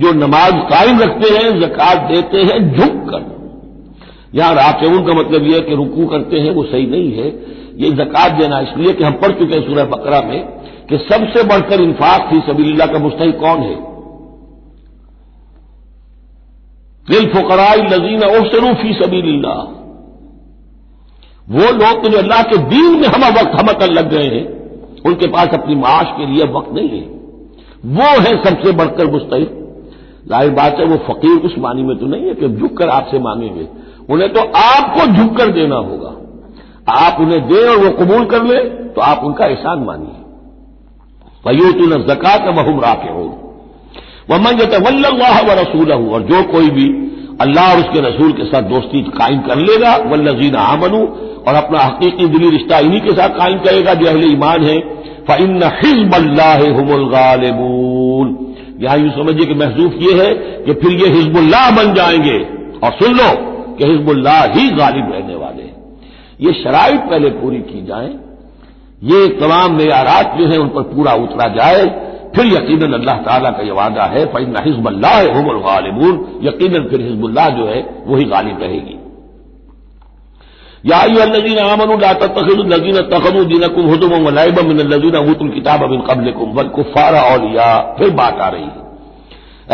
جو نماز قائم رکھتے ہیں، زکوٰۃ دیتے ہیں جھک کر۔ یہاں راکعون کا مطلب یہ ہے کہ رکوع کرتے ہیں، وہ صحیح نہیں ہے، یہ زکوٰۃ دینا اس لیے کہ ہم پڑھ چکے ہیں سورہ بقرہ میں کہ سب سے بڑھ کر انفاق فی سبیل اللہ کا مستحق کون ہے؟ للفقراء الذین احسنوا فی سبیل اللہ، وہ لوگ جو اللہ کے دین میں ہمہ وقت ہمہ لگ گئے ہیں، ان کے پاس اپنی معاش کے لیے وقت نہیں ہے، وہ ہے سب سے بڑھ کر مستحق۔ ظاہر بات ہے وہ فقیر اس معنی میں تو نہیں ہے کہ جھک کر آپ سے مانگیں گے، انہیں تو آپ کو جھک کر دینا ہوگا، آپ انہیں دیں اور وہ قبول کر لیں تو آپ ان کا احسان مانیے۔ وَيُؤْتُونَ الزَّكَاةَ وَهُمْ رَاكِعُونَ وَمَن يَتَوَلَّ اللَّهَ وَرَسُولَهُ، اور جو کوئی بھی اللہ اور اس کے رسول کے ساتھ دوستی قائم کر لے گا، وَالَّذِينَ آمَنُوا، اور اپنا حقیقی دلی رشتہ انہی کے ساتھ قائم کرے گا جو اہل ایمان ہیں، فَإِنَّ حِزْبَ اللَّهِ هُمُ الْغَالِبُونَ، یہاں یوں سمجھیے کہ محذوف یہ ہے کہ پھر یہ حزب اللہ بن جائیں گے، اور سن لو کہ حزب اللہ ہی غالب رہنے والے ہیں۔ یہ شرائط پہلے پوری کی جائیں، یہ تمام معیارات جو ہیں ان پر پورا اترا جائے، پھر یقیناً اللہ تعالیٰ کا یہ وعدہ ہے فَإِنَّ حِزْبَ اللَّهِ هُمُ الْغَالِبُونَ، یقیناً پھر حزب اللہ جو ہے وہی غالب رہے گی۔ یا ایھا الذین آمنوا لا تتخذوا الذین اتخذوا دینکم ہزوا ولعبا من الذین اوتوا الکتاب من قبلکم والکفار اولیاء، پھر بات آ رہی ہے،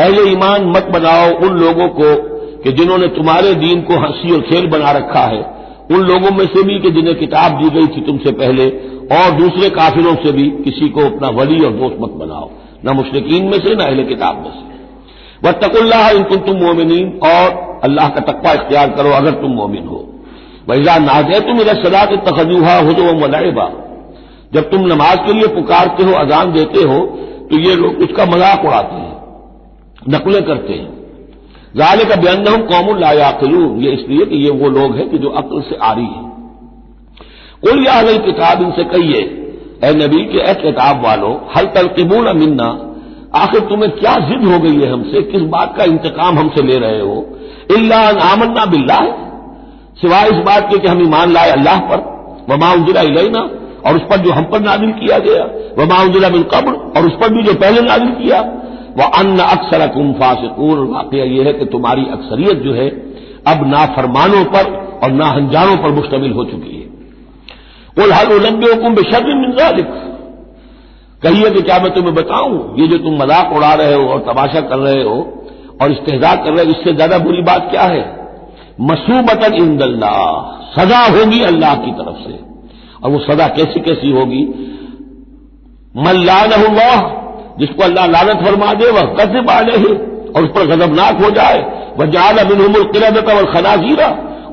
اہل ایمان مت بناؤ ان لوگوں کو کہ جنہوں نے تمہارے دین کو ہنسی اور کھیل بنا رکھا ہے، ان لوگوں میں سے بھی کہ جنہیں کتاب دی گئی تھی تم سے پہلے، اور دوسرے کافروں سے بھی کسی کو اپنا ولی اور دوست مت بناؤ، نہ مشرکین میں سے نہ اہل کتاب میں سے۔ واتقوا اللہ ان کنتم مؤمنین، اور اللہ کا تقوی اختیار کرو اگر تم مومن ہو۔ وَإِذَا نَادَيْتُمْ إِلَى الصَّلَاةِ اتَّخَذُوهَا هُزُوًا وَلَعِبًا، جب تم نماز کے لیے پکارتے ہو، اذان دیتے ہو، تو یہ لوگ اس کا مذاق اڑاتے ہیں، نقلیں کرتے ہیں۔ ذَلِكَ بِأَنَّهُمْ قَوْمٌ لَا يَعْقِلُونَ، یہ اس لیے کہ یہ وہ لوگ ہیں کہ جو عقل سے عاری ہیں۔ قُلْ يَا أَهْلَ الْكِتَابِ، ان سے کہیے اے نبی کہ اے کتاب والو، هَلْ تَنْقِمُونَ مِنَّا، آخر تمہیں کیا ضد ہو گئی ہے ہم سے، کس بات کا انتقام ہم سے لے رہے ہو؟ إِلَّا أَنْ آمَنَّا بِاللَّهِ، سوائے اس بات کے کہ ہم ایمان لائے اللہ پر، وما انزل الینا، اور اس پر جو ہم پر نازل کیا گیا، وما انزل من قبل، اور اس پر بھی جو پہلے نازل کیا، وان اکثرکم فاسقون، واقعہ یہ ہے کہ تمہاری اکثریت جو ہے اب نافرمانوں پر اور ناہنجاروں پر مشتمل ہو چکی ہے۔ قل هل انبئکم بشر من ذلک، کہیے کہ کیا میں تمہیں بتاؤں یہ جو تم مذاق اڑا رہے ہو اور تماشا کر رہے ہو اور استہزاء کر رہے ہو، اس سے زیادہ بری بات کیا ہے؟ مصوبۃ عند اللہ، سزا ہوگی اللہ کی طرف سے. اور وہ سزا کیسی کیسی ہوگی؟ من لعنہ اللہ، جس کو اللہ لعنت فرما دے، وہ غضب علیہ، اور اس پر غضبناک ہو جائے، وجعل منہم القردۃ والخنازیر،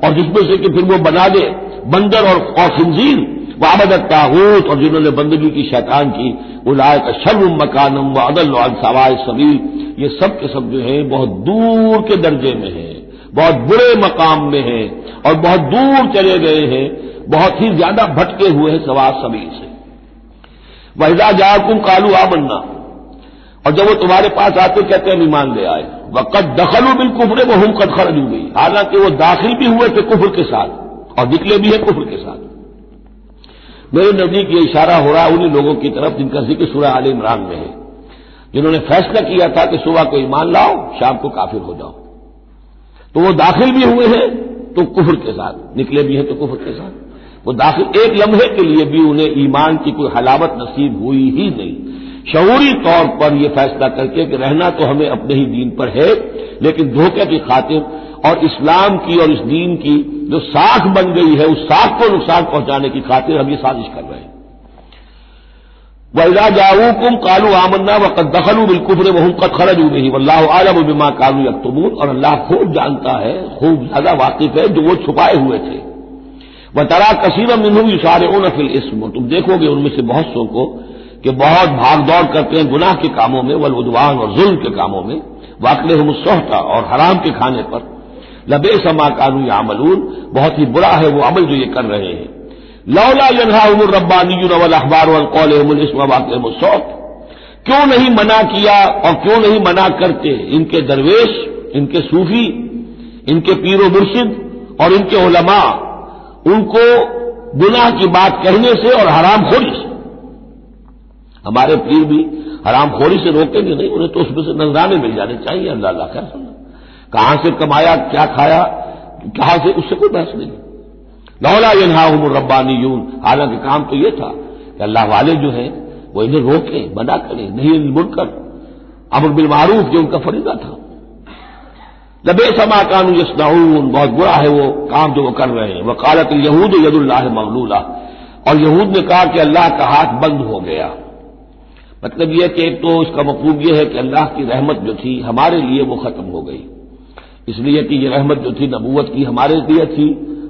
اور جس میں سے کہ پھر وہ بنا دے بندر اور خنزیر، وعبد الطاغوت، اور جنہوں نے بندگی کی شیطان کی، اولئک شر مکانا واضل عن سواء السبیل، یہ سب کے سب جو ہیں بہت دور کے درجے میں ہیں، بہت برے مقام میں ہیں، اور بہت دور چلے گئے ہیں، بہت ہی زیادہ بھٹکے ہوئے ہیں سواء السبیل سے. وَإِذَا جَاءَكُمْ قَالُوا آمَنَّا، اور جب وہ تمہارے پاس آتے کہتے ہیں ایمان لے آئے. وَقَدْ دَخَلُوا بِالْكُفْرِ وَهُمْ قَدْ خَرَجُوا بِهِ، حالانکہ وہ داخل بھی ہوئے تھے کفر کے ساتھ اور نکلے بھی ہیں کفر کے ساتھ. میرے نزدیک یہ اشارہ ہو رہا ہے انہی لوگوں کی طرف جن کا ذکر سورہ آل عمران میں ہے، جنہوں نے فیصلہ کیا تھا کہ صبح کو ایمان لاؤ، شام کو کافر ہو جاؤ. تو وہ داخل بھی ہوئے ہیں تو کفر کے ساتھ، نکلے بھی ہیں تو کفر کے ساتھ. وہ داخل ایک لمحے کے لیے بھی انہیں ایمان کی کوئی حلاوت نصیب ہوئی ہی نہیں. شعوری طور پر یہ فیصلہ کر کے کہ رہنا تو ہمیں اپنے ہی دین پر ہے، لیکن دھوکے کی خاطر اور اسلام کی اور اس دین کی جو ساکھ بن گئی ہے اس ساکھ کو نقصان پہنچانے کی خاطر ہم یہ سازش کر رہے ہیں. وَإِذَا جَاءُوكُمْ قَالُوا آمَنَّا وَقَدْ دَخَلُوا بِالْكُفْرِ وَهُمْ قَدْ خَرَجُوا بِهِ وَاللَّهُ أَعْلَمُ بِمَا كَانُوا يَكْتُمُونَ، اور اللہ خوب جانتا ہے، خوب زیادہ واقف ہے جو وہ چھپائے ہوئے تھے. وَتَرَىٰ كَثِيرًا مِّنْهُمْ يُسَارِعُونَ فِي الْإِثْمِ، تم دیکھو گے ان میں سے بہت سو کو کہ بہت بھاگ دوڑ کرتے ہیں گناہ کے کاموں میں، والعدوان، اور ظلم کے کاموں میں، وَأَكْلِهِمُ السُّحْتَ، اور حرام کے کھانے پر. لَبِئْسَ مَا كَانُوا يَعْمَلُونَ، بہت ہی برا ہے وہ عمل جو یہ کر رہے ہیں. لولا ينهاهم الربانيون والاحبار عن قولهم الاسم واكلهم السحت، کیوں نہیں منع کیا اور کیوں نہیں منع کرتے ان کے درویش، ان کے صوفی، ان کے پیر و مرشد اور ان کے علماء ان کو گناہ کی بات کہنے سے اور حرام خوری سے. ہمارے پیر بھی حرام خوری سے روکیں گے نہیں، انہیں تو اس میں سے نذرانے مل جانے چاہیے. اللہ اللہ خیر سمجھا، کہاں سے کمایا، کیا کھایا، کہاں سے، اس سے کوئی بحث نہیں. لولا ينهاهم الربانيون، حالانکہ کام تو یہ تھا کہ اللہ والے جو ہیں وہ انہیں روکیں، منع کریں، نہیں المنکر، امر بالمعروف جو ان کا فریضہ تھا. لبئس ما كانوا يصنعون، بہت برا ہے وہ کام جو وہ کر رہے ہیں. وقالت اليهود يد الله مغلولہ، اور یہود نے کہا کہ اللہ کا ہاتھ بند ہو گیا. مطلب یہ کہ ایک تو اس کا مفہوم یہ ہے کہ اللہ کی رحمت جو تھی ہمارے لیے وہ ختم ہو گئی، اس لیے کہ یہ رحمت جو تھی نبوت کی ہمارے لیے تھی،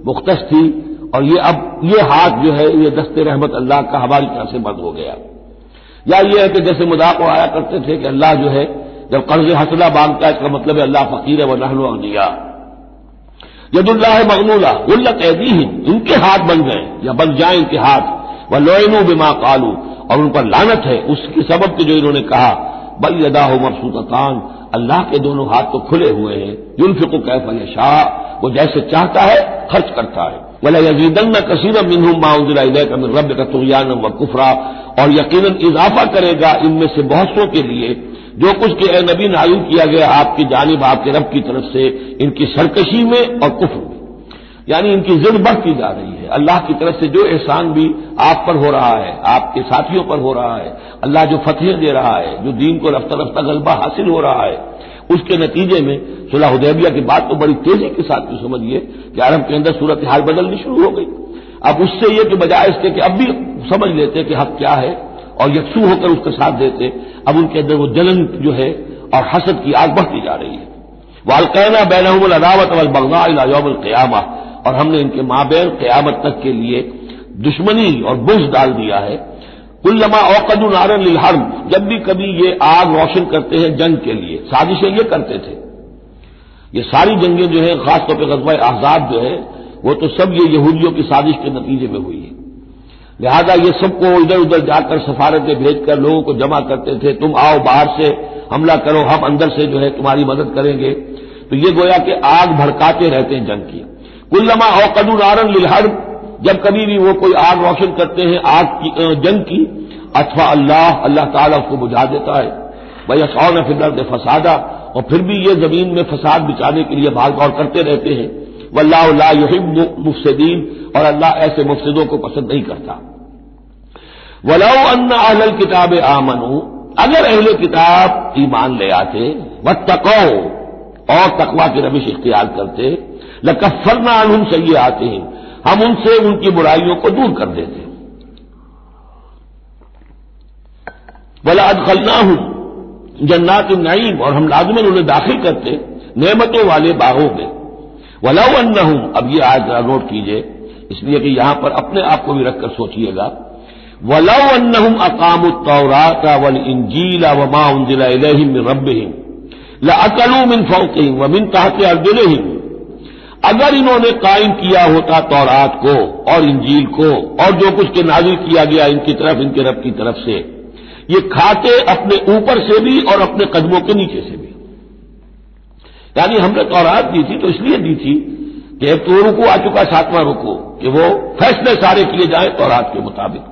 مختص تھی، اور یہ اب یہ ہاتھ جو ہے یہ دست رحمت اللہ کا ہماری طرف سے بند ہو گیا. یا یہ ہے کہ جیسے مذاق آیا کرتے تھے کہ اللہ جو ہے جب قرض حسنہ مانگتا ہے اس کا مطلب ہے اللہ فقیر ہے ونحن اغنیاء. ید اللہ مغلولہ غلت ایدیہم، ان کے ہاتھ بن گئے یا بن جائیں ان کے ہاتھ. ولعنوا بما قالوا، اور ان پر لعنت ہے اس کی سبب کہ جو انہوں نے کہا. بل یداہ مبسوطتان، اللہ کے دونوں ہاتھ تو کھلے ہوئے ہیں. ينفق کیف یشاء، وہ جیسے چاہتا ہے خرچ کرتا ہے. وَلَيَزِيدَنَّ كَثِيرًا مِّنْهُم مَّا أُنزِلَ إِلَيْكَ مِن رَّبِّكَ طُغْيَانًا وَكُفْرًا، اور یقیناً اضافہ کرے گا ان میں سے بہت سو کے لیے جو کچھ کہ اے نبی نازل کیا گیا آپ کی جانب آپ کے رب کی طرف سے، ان کی سرکشی میں اور کفر میں. یعنی ان کی ضد بڑھتی جا رہی ہے. اللہ کی طرف سے جو احسان بھی آپ پر ہو رہا ہے، آپ کے ساتھیوں پر ہو رہا ہے، اللہ جو فتحیں دے رہا ہے، جو دین کو رفتہ رفتہ غلبہ حاصل ہو رہا ہے، اس کے نتیجے میں صلح حدیبیہ کی بات تو بڑی تیزی کے ساتھ بھی سمجھیے کہ عرب کے اندر صورتحال بدلنی شروع ہو گئی. اب اس سے یہ کہ بجائے اس کے کہ اب بھی سمجھ لیتے کہ حق کیا ہے اور یکسو ہو کر اس کا ساتھ دیتے، اب ان کے اندر وہ جلن جو ہے اور حسد کی آگ بڑھتی جا رہی ہے. وَأَلْقَيْنَا بَيْنَهُمُ الْعَدَاوَةَ وَالْبَغْضَاءَ إِلَىٰ يَوْمِ الْقِيَامَةِ، اور ہم نے ان کے مابین قیامت تک کے لیے دشمنی اور بغض ڈال دیا ہے. کلما اوقدوا نارا للحرب، جب بھی کبھی یہ آگ روشن کرتے ہیں جنگ کے لیے، سازشیں یہ کرتے تھے. یہ ساری جنگیں جو ہیں خاص طور پہ غزوہ احزاب جو ہے وہ تو سب یہ یہودیوں کی سازش کے نتیجے میں ہوئی ہے. لہذا یہ سب کو ادھر ادھر جا کر سفارتیں بھیج کر لوگوں کو جمع کرتے تھے، تم آؤ باہر سے حملہ کرو، ہم اندر سے جو ہے تمہاری مدد کریں گے. تو یہ گویا کہ آگ بھڑکاتے رہتے ہیں جنگ کی. کلما اوقدوا نارا للحرب، جب کبھی بھی وہ کوئی آگ روشن کرتے ہیں آگ کی جنگ کی، اطفا اللہ تعالیٰ اس کو بجھا دیتا ہے. وَيَسْعَوْنَ فِي الْأَرْضِ فَسَادًا، اور پھر بھی یہ زمین میں فساد بچانے کے لیے بھاگ دوڑ کرتے رہتے ہیں. وَاللَّهُ لَا يُحِبُّ مُفْسِدِينَ، اور اللہ ایسے مفسدوں کو پسند نہیں کرتا. وَلَوْ أَنَّ أَهْلَ الْكِتَابِ آمَنُوا، اگر اہل کتاب ایمان لے آتے، وَاتَّقَوْا، اور تقویٰ کی روش اختیار کرتے، لکفرنا عنہم سیئاتہم، ہم ان سے ان کی برائیوں کو دور کر دیتے، وَلَأَدْخَلْنَاهُمْ جنات النعیم، اور ہم لازماً انہیں داخل کرتے نعمتوں والے باغوں میں، وَلَوْ أَنَّهُمْ، اب یہ آیت ذرا نوٹ کیجئے اس لیے کہ یہاں پر اپنے آپ کو بھی رکھ کر سوچئے گا، وَلَوْ أَنَّهُمْ أَقَامُوا التَّوْرَاةَ وَالْإِنْجِيلَ وَمَا أُنزِلَ إِلَيْهِم مِّن رَّبِّهِمْ لَأَكَلُوا مِن فَوْقِهِمْ وَمِن تَحْتِ أَرْجُلِهِمْ، اگر انہوں نے قائم کیا ہوتا تورات کو اور انجیل کو اور جو کچھ کے نازل کیا گیا ان کی طرف، ان کے رب کی طرف سے، یہ کھاتے اپنے اوپر سے بھی اور اپنے قدموں کے نیچے سے بھی۔ یعنی ہم نے تورات دی تھی تو اس لیے دی تھی کہ ایک تو رکوع آ چکا 7واں رکوع کہ وہ فیصلے سارے کیے جائیں تورات کے مطابق،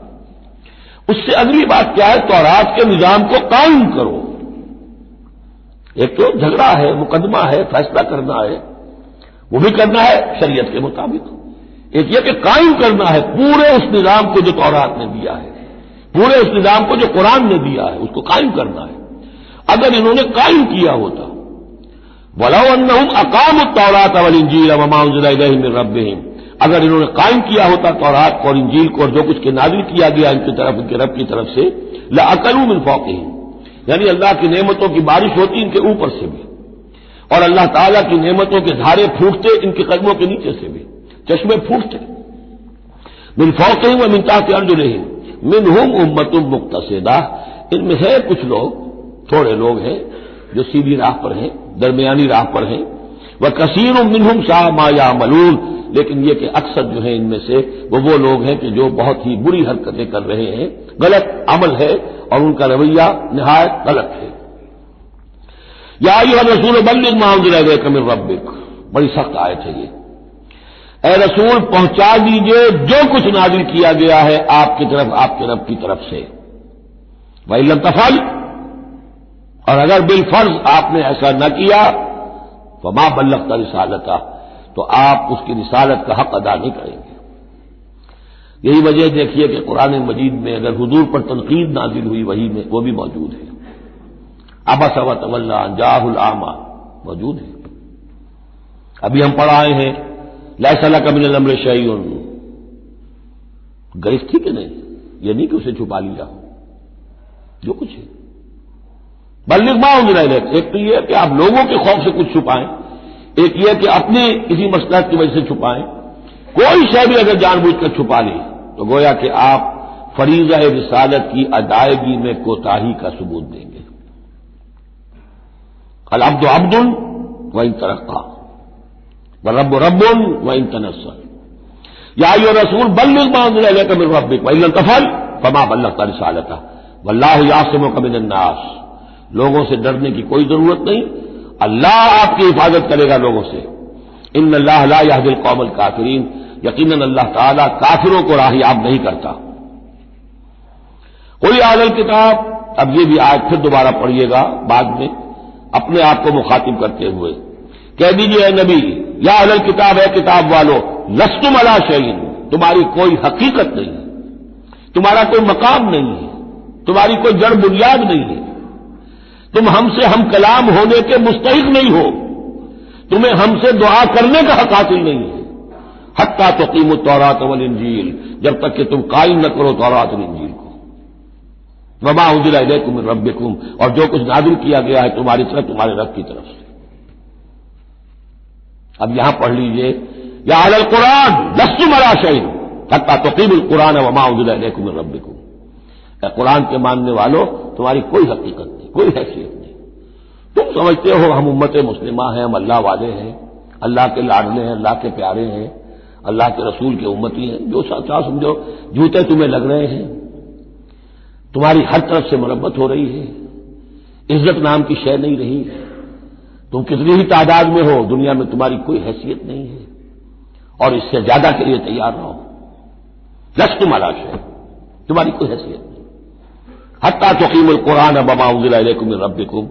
اس سے اگلی بات کیا ہے، تورات کے نظام کو قائم کرو۔ ایک تو جھگڑا ہے، مقدمہ ہے، فیصلہ کرنا ہے، وہ بھی کرنا ہے شریعت کے مطابق، ایک یہ کہ قائم کرنا ہے پورے اس نظام کو جو تورات نے دیا ہے، پورے اس نظام کو جو قرآن نے دیا ہے اس کو قائم کرنا ہے۔ اگر انہوں نے قائم کیا ہوتا، وَلَوْ أَنَّهُمْ أَقَامُوا التَّوْرَاةَ وَالْإِنْجِيلَ وَمَا أُنزِلَ إِلَيْهِم مِّن رَّبِّهِمْ، اگر انہوں نے قائم کیا ہوتا تورات کو اور انجیل کو اور جو کچھ کے نازل کیا گیا ان کی طرف، ان کے رب کی طرف سے، لَأَكَلُوا مِن فَوْقِهِمْ، یعنی اللہ کی نعمتوں کی بارش ہوتی ان کے اوپر سے بھی، اور اللہ تعالیٰ کی نعمتوں کے دھارے پھوٹتے ان کے قدموں کے نیچے سے بھی، چشمے پھوٹتے، من فوقہم ومن تحت ارجلہم، منہم امۃ مقتصدہ، ان میں ہے کچھ لوگ، تھوڑے لوگ ہیں جو سیدھی راہ پر ہیں، درمیانی راہ پر ہیں، وکثیر منہم ساء ما یعملون، لیکن یہ کہ اکثر جو ہیں ان میں سے وہ لوگ ہیں کہ جو بہت ہی بری حرکتیں کر رہے ہیں، غلط عمل ہے اور ان کا رویہ نہایت غلط ہے۔ یا ایھا الرسول بلغ ما انزل الیک من ربک، بڑی سخت آیت ہے یہ، اے رسول پہنچا دیجئے جو کچھ نازل کیا گیا ہے آپ کی طرف، آپ کے رب کی طرف سے، وَإِن لَّمْ تَفْعَلْ، اور اگر بالفرض آپ نے ایسا نہ کیا، فَمَا بَلَّغْتَ رِسَالَتَهُ، تو آپ اس کی رسالت کا حق ادا نہیں کریں گے۔ یہی وجہ دیکھیے کہ قرآن مجید میں اگر حضور پر تنقید نازل ہوئی وحی میں، وہ بھی موجود ہے، عبس وتولی ان جاءہ الاعمی موجود ہے۔ ابھی ہم پڑھ آئے ہیں لیس لک من الامر شیء، گرفت تھی کہ نہیں، یہ نہیں کہ اسے چھپا لیا ہو، جو کچھ ہے بلغ ما انزل الیک، ایک تو یہ کہ آپ لوگوں کے خوف سے کچھ چھپائیں، ایک یہ کہ اپنی کسی مصلحت کی وجہ سے چھپائیں، کوئی شے بھی اگر جان بوجھ کر چھپا لی تو گویا کہ آپ فریضہ رسالت کی ادائیگی میں کوتاہی کا ثبوت دیں گے۔ العبد عبد وان ترقى والرب رب وان تنزل، یا ایھا الرسول بلغ ما انزل الیک من ربک وان لم تفعل فما بلغت رسالتہ واللہ یعصمک من الناس، لوگوں سے ڈرنے کی کوئی ضرورت نہیں، اللہ آپ کی حفاظت کرے گا لوگوں سے۔ ان اللہ لا یہدی القوم الکافرین، یقیناً اللہ تعالیٰ کافروں کو راہیاب نہیں کرتا۔ قل یا اہل الکتاب، اب یہ بھی آیت پھر دوبارہ پڑھیے گا بعد میں اپنے آپ کو مخاطب کرتے ہوئے، کہہ دیجیے اے نبی، یا اہل الکتاب، ہے کتاب والو، لستم علی شیء، تمہاری کوئی حقیقت نہیں ہے، تمہارا کوئی مقام نہیں ہے، تمہاری کوئی جڑ بنیاد نہیں ہے، تم ہم سے ہم کلام ہونے کے مستحق نہیں ہو، تمہیں ہم سے دعا کرنے کا حق حاصل نہیں ہے، حتی تقیموا التوراۃ والانجیل، جب تک کہ تم قائم نہ کرو تورات اور انجیل کو، وما انزل الیکم من ربکم، اور جو کچھ نازل کیا گیا ہے تمہاری طرف، تمہارے رب کی طرف سے۔ اب یہاں پڑھ لیجئے، یا اہل القرآن لستم علی شیء حتی تقیموا القرآن وما انزل الیکم من ربکم، اے قرآن کے ماننے والو، تمہاری کوئی حقیقت نہیں، کوئی حیثیت نہیں، تم سمجھتے ہو ہم امت مسلمہ ہیں، ہم اللہ والے ہیں، اللہ کے لاڈلے ہیں، اللہ کے پیارے ہیں، اللہ کے رسول کے امتی ہیں، جو چاہو سمجھو، جوتے تمہیں لگ رہے ہیں، تمہاری ہر طرف سے مرمت ہو رہی ہے، عزت نام کی شے نہیں رہی، تم کتنی ہی تعداد میں ہو، دنیا میں تمہاری کوئی حیثیت نہیں ہے، اور اس سے زیادہ کے لیے تیار رہو، لستم علی شیء، تمہاری کوئی حیثیت نہیں، حتی تقیموا القرآن وما انزل الیکم من ربکم،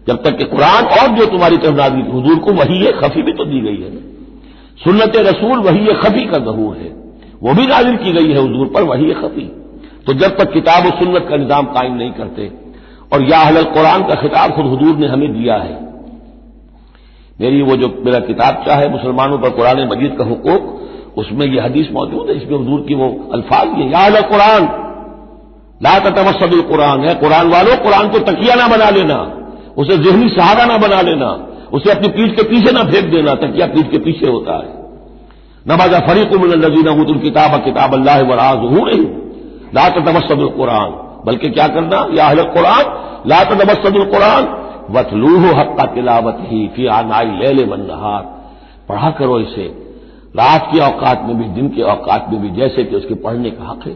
جب تک کہ قرآن اور جو تمہاری طرف نازل، حضور کو وحی خفی بھی تو دی گئی ہے، سنت رسول وحی خفی کا ظہور ہے، وہ بھی نازل کی گئی ہے حضور پر وحی خفی، تو جب تک کتاب و سنت کا نظام قائم نہیں کرتے، اور یا اہل القرآن کا خطاب خود حضور نے ہمیں دیا ہے، میری وہ جو میرا کتابچہ ہے مسلمانوں پر قرآن مجید کا حقوق، اس میں یہ حدیث موجود ہے، اس میں حضور کی وہ الفاظ یہ یا اہل قرآن لا تتمسدوا القرآن ہے، قرآن والوں قرآن کو تکیہ نہ بنا لینا، اسے ذہنی سہارا نہ بنا لینا، اسے اپنی پیٹھ کے پیچھے نہ پھینک دینا، تکیہ پیٹھ کے پیچھے ہوتا ہے۔ نبذ فریق من الذین اوتوا الکتاب کتاب اللہ وراء ظہورہم لا تتمسدوا القرآن، بلکہ کیا کرنا یا اہل القرآن لا تتمسدوا القرآن واتلوہ حق تلاوتہ فی آناء اللیل والنہار، پڑھا کرو اسے رات کے اوقات میں بھی دن کے اوقات میں بھی جیسے کہ اس کے پڑھنے کا حق ہے۔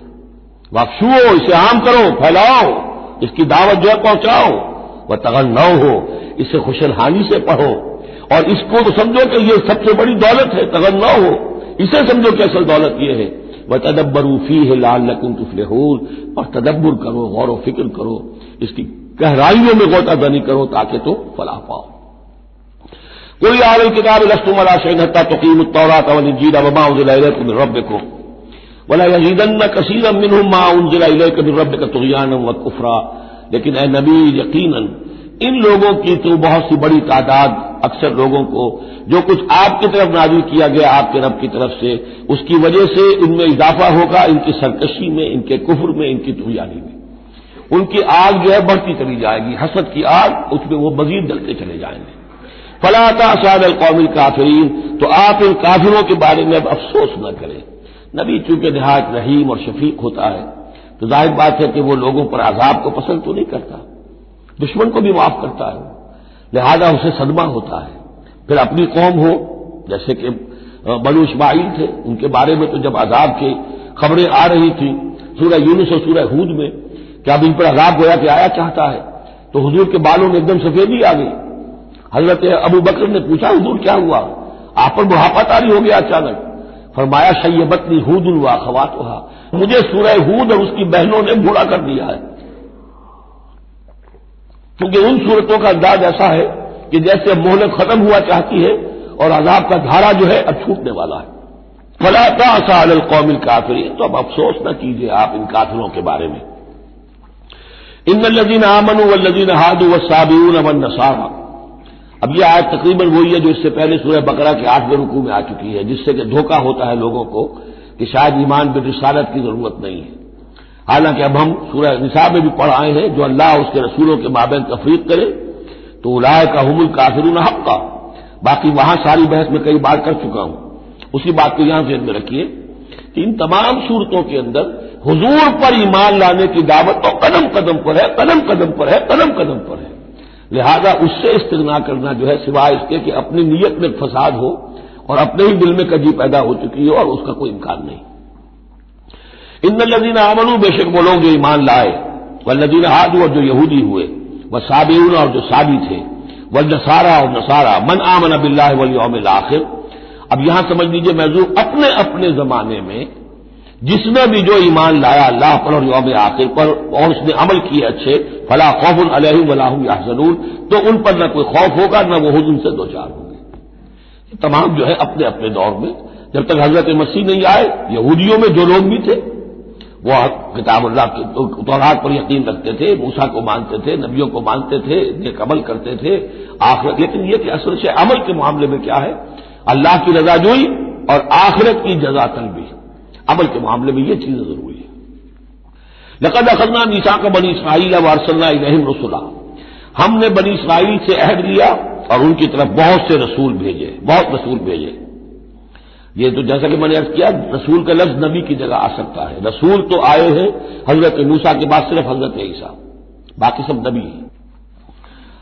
وافشو، اسے عام کرو، پھیلاؤ، اس کی دعوت جو ہے پہنچاؤ، وتغنوا ہو، اسے خوشحالی سے پڑھو، اور اس کو تو سمجھو کہ یہ سب سے بڑی دولت ہے، تغنوا ہو، اسے سمجھو کہ اصل دولت یہ ہے۔ وتدبروا فیہ لعلکم تفلحون، اور تدبر کرو، غور و فکر کرو، اس کی گہرائیوں میں غوطہ زنی کرو تاکہ تم فلاح پاؤ۔ قل یا اہل الکتاب لستم علی شیء حتی تقیموا التوراۃ والانجیل وما انزل الیکم من ربکم ولا یزیدن کثیرا منهم ما انزل الیک من ربک طغیانا وکفرا، لیکن اے نبی یقیناً ان لوگوں کی تو بہت سی بڑی تعداد، اکثر لوگوں کو جو کچھ آپ کی طرف نازل کیا گیا آپ کے رب کی طرف سے، اس کی وجہ سے ان میں اضافہ ہوگا، ان کی سرکشی میں، ان کے کفر میں، ان کی طغیانی میں، ان کی آگ جو ہے بڑھتی چلی جائے گی، حسد کی آگ، اس میں وہ مزید جلتے چلے جائیں گے۔ فلا تأس علی القوم الکافرین، تو آپ ان کافروں کے بارے میں اب افسوس نہ کریں۔ نبی چونکہ نہایت رحیم اور شفیق ہوتا ہے تو ظاہر بات ہے کہ وہ لوگوں پر عذاب کو پسند تو نہیں کرتا، دشمن کو بھی معاف کرتا ہے، لہذا اسے صدمہ ہوتا ہے۔ پھر اپنی قوم ہو، جیسے کہ بنو اسماعیل تھے، ان کے بارے میں تو جب عذاب کی خبریں آ رہی تھیں سورہ یونس اور سورہ ہود میں کہ اب ان پر عذاب گویا کہ آیا چاہتا ہے، تو حضور کے بالوں میں ایک دم سفیدی آ گئی۔ حضرت ابو بکر نے پوچھا حضور کیا ہوا، آپ پر بڑھاپا طاری ہو گیا اچانک؟ فرمایا شیبتنی ہود واخواتھا، مجھے سورہ ہود اور اس کی بہنوں نے بوڑھا کر دیا ہے، کیونکہ ان صورتوں کا انداز ایسا ہے کہ جیسے مہلت ختم ہوا چاہتی ہے اور عذاب کا دھارا جو ہے اب چھوٹنے والا ہے۔ فلا تأس علی القوم الکافرین، تو اب افسوس نہ کیجیے آپ ان کافروں کے بارے میں۔ ان الذین آمنوا والذین ہادوا والصابئون والنصارى، اب یہ آیت تقریباً وہی ہے جو اس سے پہلے سورہ بقرہ کے 8ویں رکوع میں آ چکی ہے، جس سے کہ دھوکہ ہوتا ہے لوگوں کو کہ شاید ایمان بالرسالت کی ضرورت نہیں ہے، حالانکہ اب ہم سورہ نساء میں بھی پڑھ آئے ہیں جو اللہ اور اس کے رسولوں کے مابین تفریق کرے تو اولئک هم الکافرون حقا۔ باقی وہاں ساری بحث میں کئی بار کر چکا ہوں، اسی بات کو یہاں ذہن میں رکھیے کہ ان تمام صورتوں کے اندر حضور پر ایمان لانے کی دعوت تو قدم قدم پر ہے، قدم قدم پر ہے، قدم قدم پر ہے، لہذا اس سے استغنا کرنا جو ہے سوائے اس کے کہ اپنی نیت میں فساد ہو اور اپنے ہی دل میں کجی پیدا ہو چکی ہو، اور اس کا کوئی امکان نہیں۔ ان الذین آمنوا، بے شک وہ لوگ جو ایمان لائے، والذین ہادوا، اور جو یہودی ہوئے، والصابئون، اور جو صابی تھے، والنصارى، اور نصارى، من آمن باللہ والیوم الآخر۔ اب یہاں سمجھ لیجئے موضوع اپنے اپنے زمانے میں جس نے بھی جو ایمان لایا اللہ پر اور یوم آخر پر اور اس نے عمل کیے اچھے، فلا خوف علیہم ولا هم یحزنون، تو ان پر نہ کوئی خوف ہوگا نہ وہ حزن سے دوچار ہوں گے۔ یہ تمام جو ہے اپنے اپنے دور میں، جب تک حضرت مسیح نہیں آئے، یہودیوں میں جو لوگ بھی تھے وہ کتاب اللہ کے تورات پر یقین رکھتے تھے، موسیٰ کو مانتے تھے، نبیوں کو مانتے تھے، نیک عمل کرتے تھے آخرت، لیکن یہ کہ اصل سے عمل کے معاملے میں کیا ہے، اللہ کی رضا جوئی اور آخرت کی جزا طلبی، عمل کے معاملے میں یہ چیزیں ضروری ہے۔ لقد اخذنا میثاق بنی اسرائیل وارسلنا الیہم رسلا، ہم نے بنی اسرائیل سے عہد لیا اور ان کی طرف بہت سے رسول بھیجے، بہت رسول بھیجے۔ یہ تو جیسا کہ میں نے عرض کیا رسول کا لفظ نبی کی جگہ آ سکتا ہے، رسول تو آئے ہیں حضرت موسیٰ کے بعد صرف حضرت عیسیٰ، باقی سب نبی ہیں۔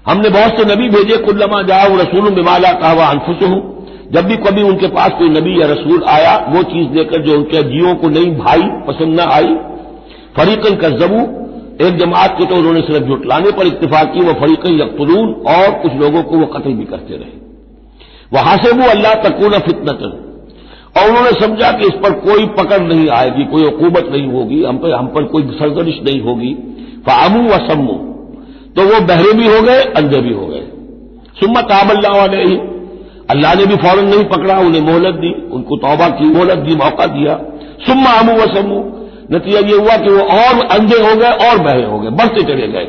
ہم نے بہت سے نبی بھیجے، کلما جاء رسول بما لا تهوى انفسهم، جب بھی کبھی ان کے پاس کوئی نبی یا رسول آیا وہ چیز دے کر جو ان کے جیوں کو نہیں بھائی، پسند نہ آئی، فریقاً کذبوا، ایک جماعت کو تو انہوں نے صرف جھٹلانے پر اتفاق کی، وہ فریقاً یقتلون، اور کچھ لوگوں کو وہ قتل بھی کرتے رہے۔ وحسبوا اللہ تکون فتنۃ، اور انہوں نے سمجھا کہ اس پر کوئی پکڑ نہیں آئے گی، کوئی عقوبت نہیں ہوگی، ہم پر کوئی سرزنش نہیں ہوگی، فعموا وصموا، تو وہ بہرے بھی ہو گئے، اندھے بھی ہو گئے۔ ثم تاب اللہ علیہم، اللہ نے بھی فوراً نہیں پکڑا، انہیں مہلت دی، ان کو توبہ کی مہلت دی، موقع دیا۔ ثم عموا وصموا، نتیجہ یہ ہوا کہ وہ اور اندھے ہو گئے اور بہرے ہو گئے، بڑھتے چلے گئے۔